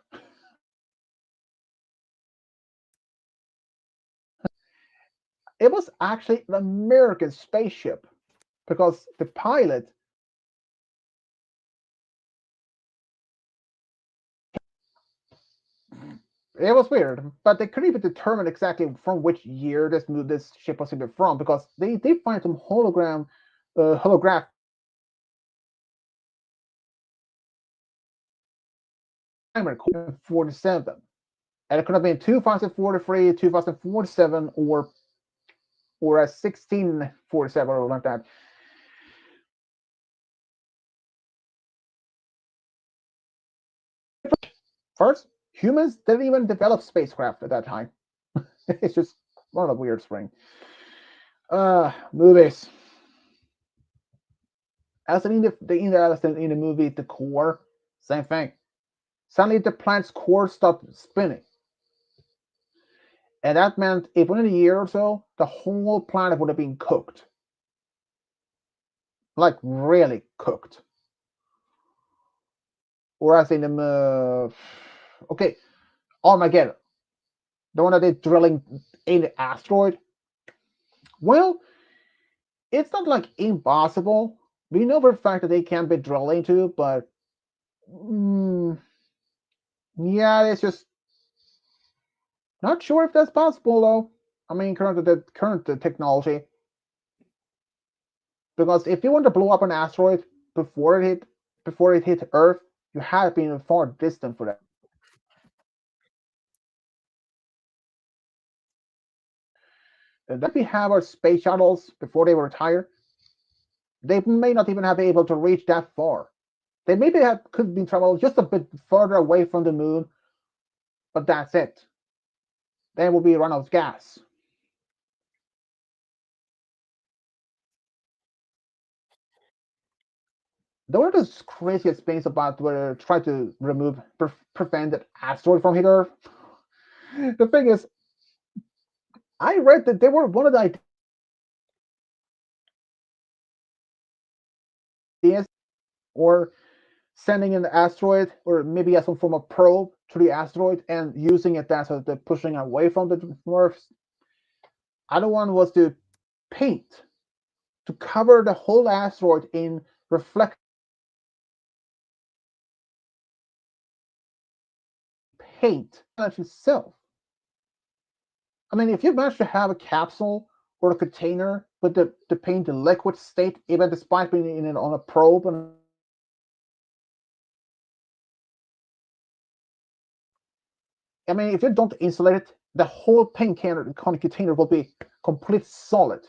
it was actually an American spaceship because the pilot it was weird, but they couldn't even determine exactly from which year this ship was even from because they did find some holograph 47, and it could have been 2043, 2047, or a 1647 or like that. First, humans didn't even develop spacecraft at that time. It's just one of the weird spring. Movies. As in the movie The Core, same thing. Suddenly the planet's core stopped spinning. And that meant if within a year or so, the whole planet would have been cooked. Like really cooked. Or as in the okay, Armageddon. The one that they're drilling in the asteroid. Well, it's not like impossible. We know for a fact that they can be drilling too, but Yeah, it's just not sure if that's possible though. I mean, current technology. Because if you want to blow up an asteroid before it hit Earth, you had been far distant for that. And if we have our space shuttles before they retire, they may not even have been able to reach that far. They maybe could be traveled just a bit further away from the moon, but that's it. Then we'll be run out of gas. One of the craziest things about try to prevent an asteroid from hitting Earth. The thing is, I read that they were one of the ideas, or sending an asteroid, or maybe as some form of probe to the asteroid and using it as the pushing away from the Earth. Other one was to paint, to cover the whole asteroid in reflect paint itself. I mean, if you manage to have a capsule or a container with the paint in liquid state, even despite being in it on a probe, and I mean, if you don't insulate it, the whole paint container will be complete solid.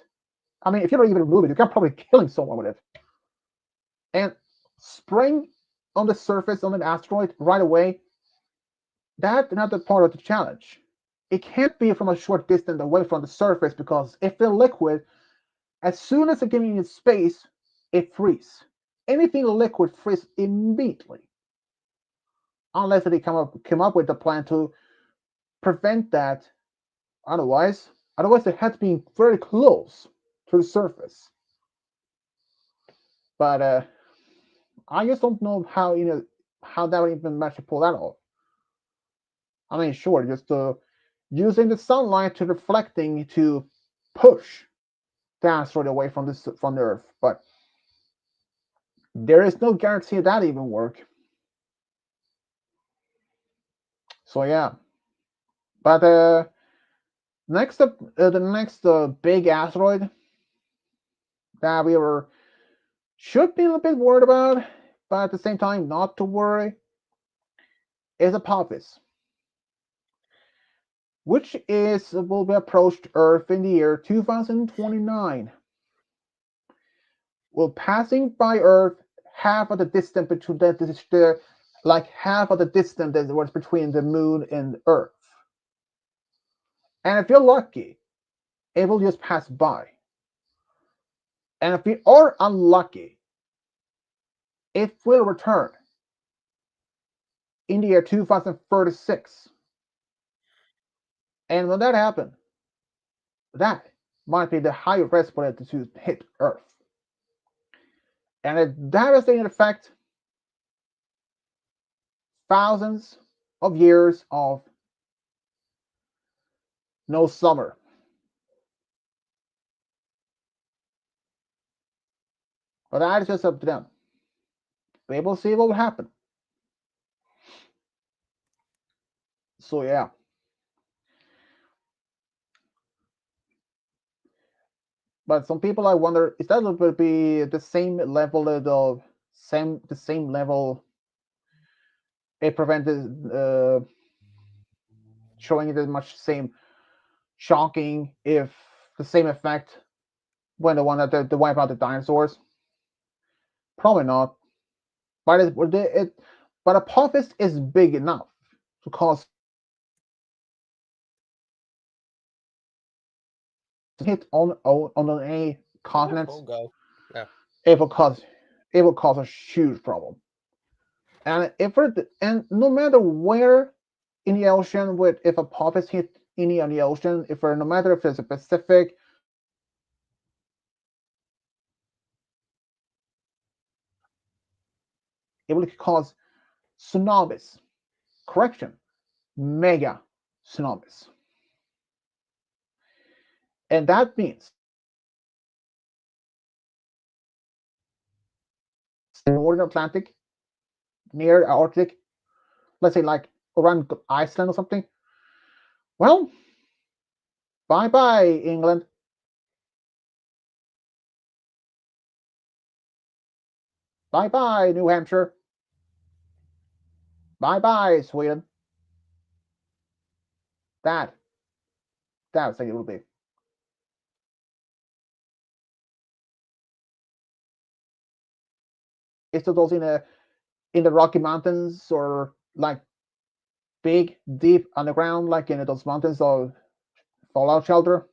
I mean, if you don't even remove it, you can probably killing someone with it. And spraying on the surface on an asteroid right away, that's another part of the challenge. It can't be from a short distance away from the surface, because if they're liquid, as soon as they're getting in space, it freezes. Anything liquid freezes immediately. Unless they come up with a plan to prevent that. Otherwise they have to be very close to the surface. But I just don't know how that would even manage to pull that off. I mean, sure, just using the sunlight to reflecting to push the asteroid away from the Earth, but there is no guarantee that even work. So yeah, but the next big asteroid that we should be a little bit worried about, but at the same time not to worry, is Apophis, which will be approached Earth in the year 2029. Will passing by Earth half of the distance between like half of the distance that was between the moon and Earth. And if you're lucky, it will just pass by. And if you are unlucky, it will return in the year 2036. And when that happens, that might be the high risk for it to hit Earth. And it devastating effect thousands of years of no summer. But that is just up to them. We will see what will happen. So yeah. But some people, I wonder, is that will be the same level of the same level it prevented showing it as much same shocking, if the same effect when the one that the wipe out the dinosaurs? Probably not. But but Apophis is big enough to cause hit on a continent. Yeah. It will cause a huge problem. And no matter where in the ocean, if Apophis hit any on the ocean, no matter if it's a Pacific, it will cause tsunamis. Correction, mega tsunamis. And that means the Northern Atlantic, near Arctic, let's say like around Iceland or something, well, bye bye, England. Bye bye, New Hampshire. Bye bye, Sweden. That's like it will be. It's those in the Rocky Mountains or like big deep underground, like in those mountains of fallout shelter.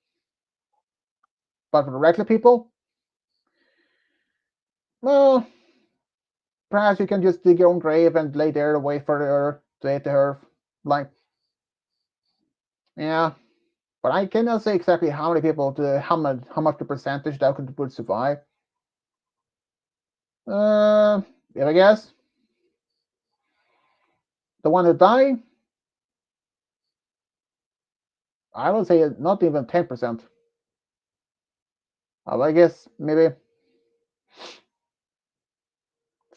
But for the regular people, well, perhaps you can just dig your own grave and lay there to wait for the earth to hit the earth. Like, yeah. But I cannot say exactly how many people, how much the percentage that would survive. If I guess, the one who die, I would say not even 10%. I guess maybe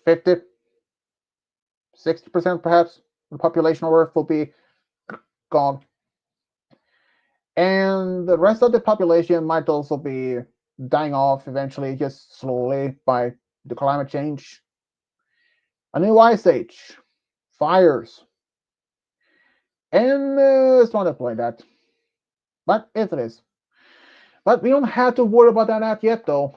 50, 60% perhaps the population of Earth will be gone. And the rest of the population might also be dying off eventually, just slowly by the climate change. A new ice age, fires, and it's not like that. But it is. But we don't have to worry about that yet, though.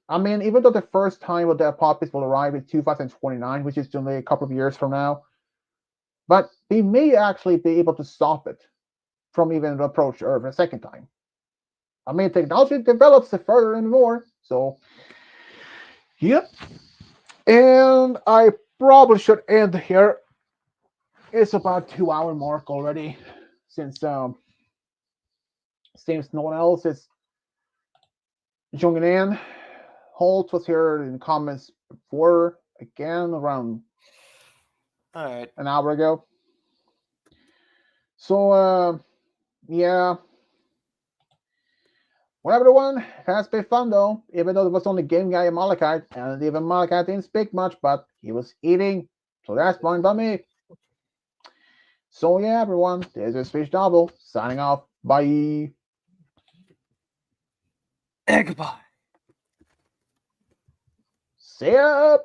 I mean, even though the first time of the apocalypse will arrive in 2029, which is only a couple of years from now, but we may actually be able to stop it from even approach Earth a second time. I mean, technology develops further and more, so yep. And I probably should end here. It's about 2 hour mark already, since seems no one else is joining in. Holt was here in the comments before, again, around All right. an hour ago. So, yeah. Well, everyone, it has been fun though, even though it was only Game Guy and Malachite, and even Malachite didn't speak much, but he was eating, so that's fine by me. So, yeah, everyone, this is Fish Double, signing off. Bye. Goodbye. See ya.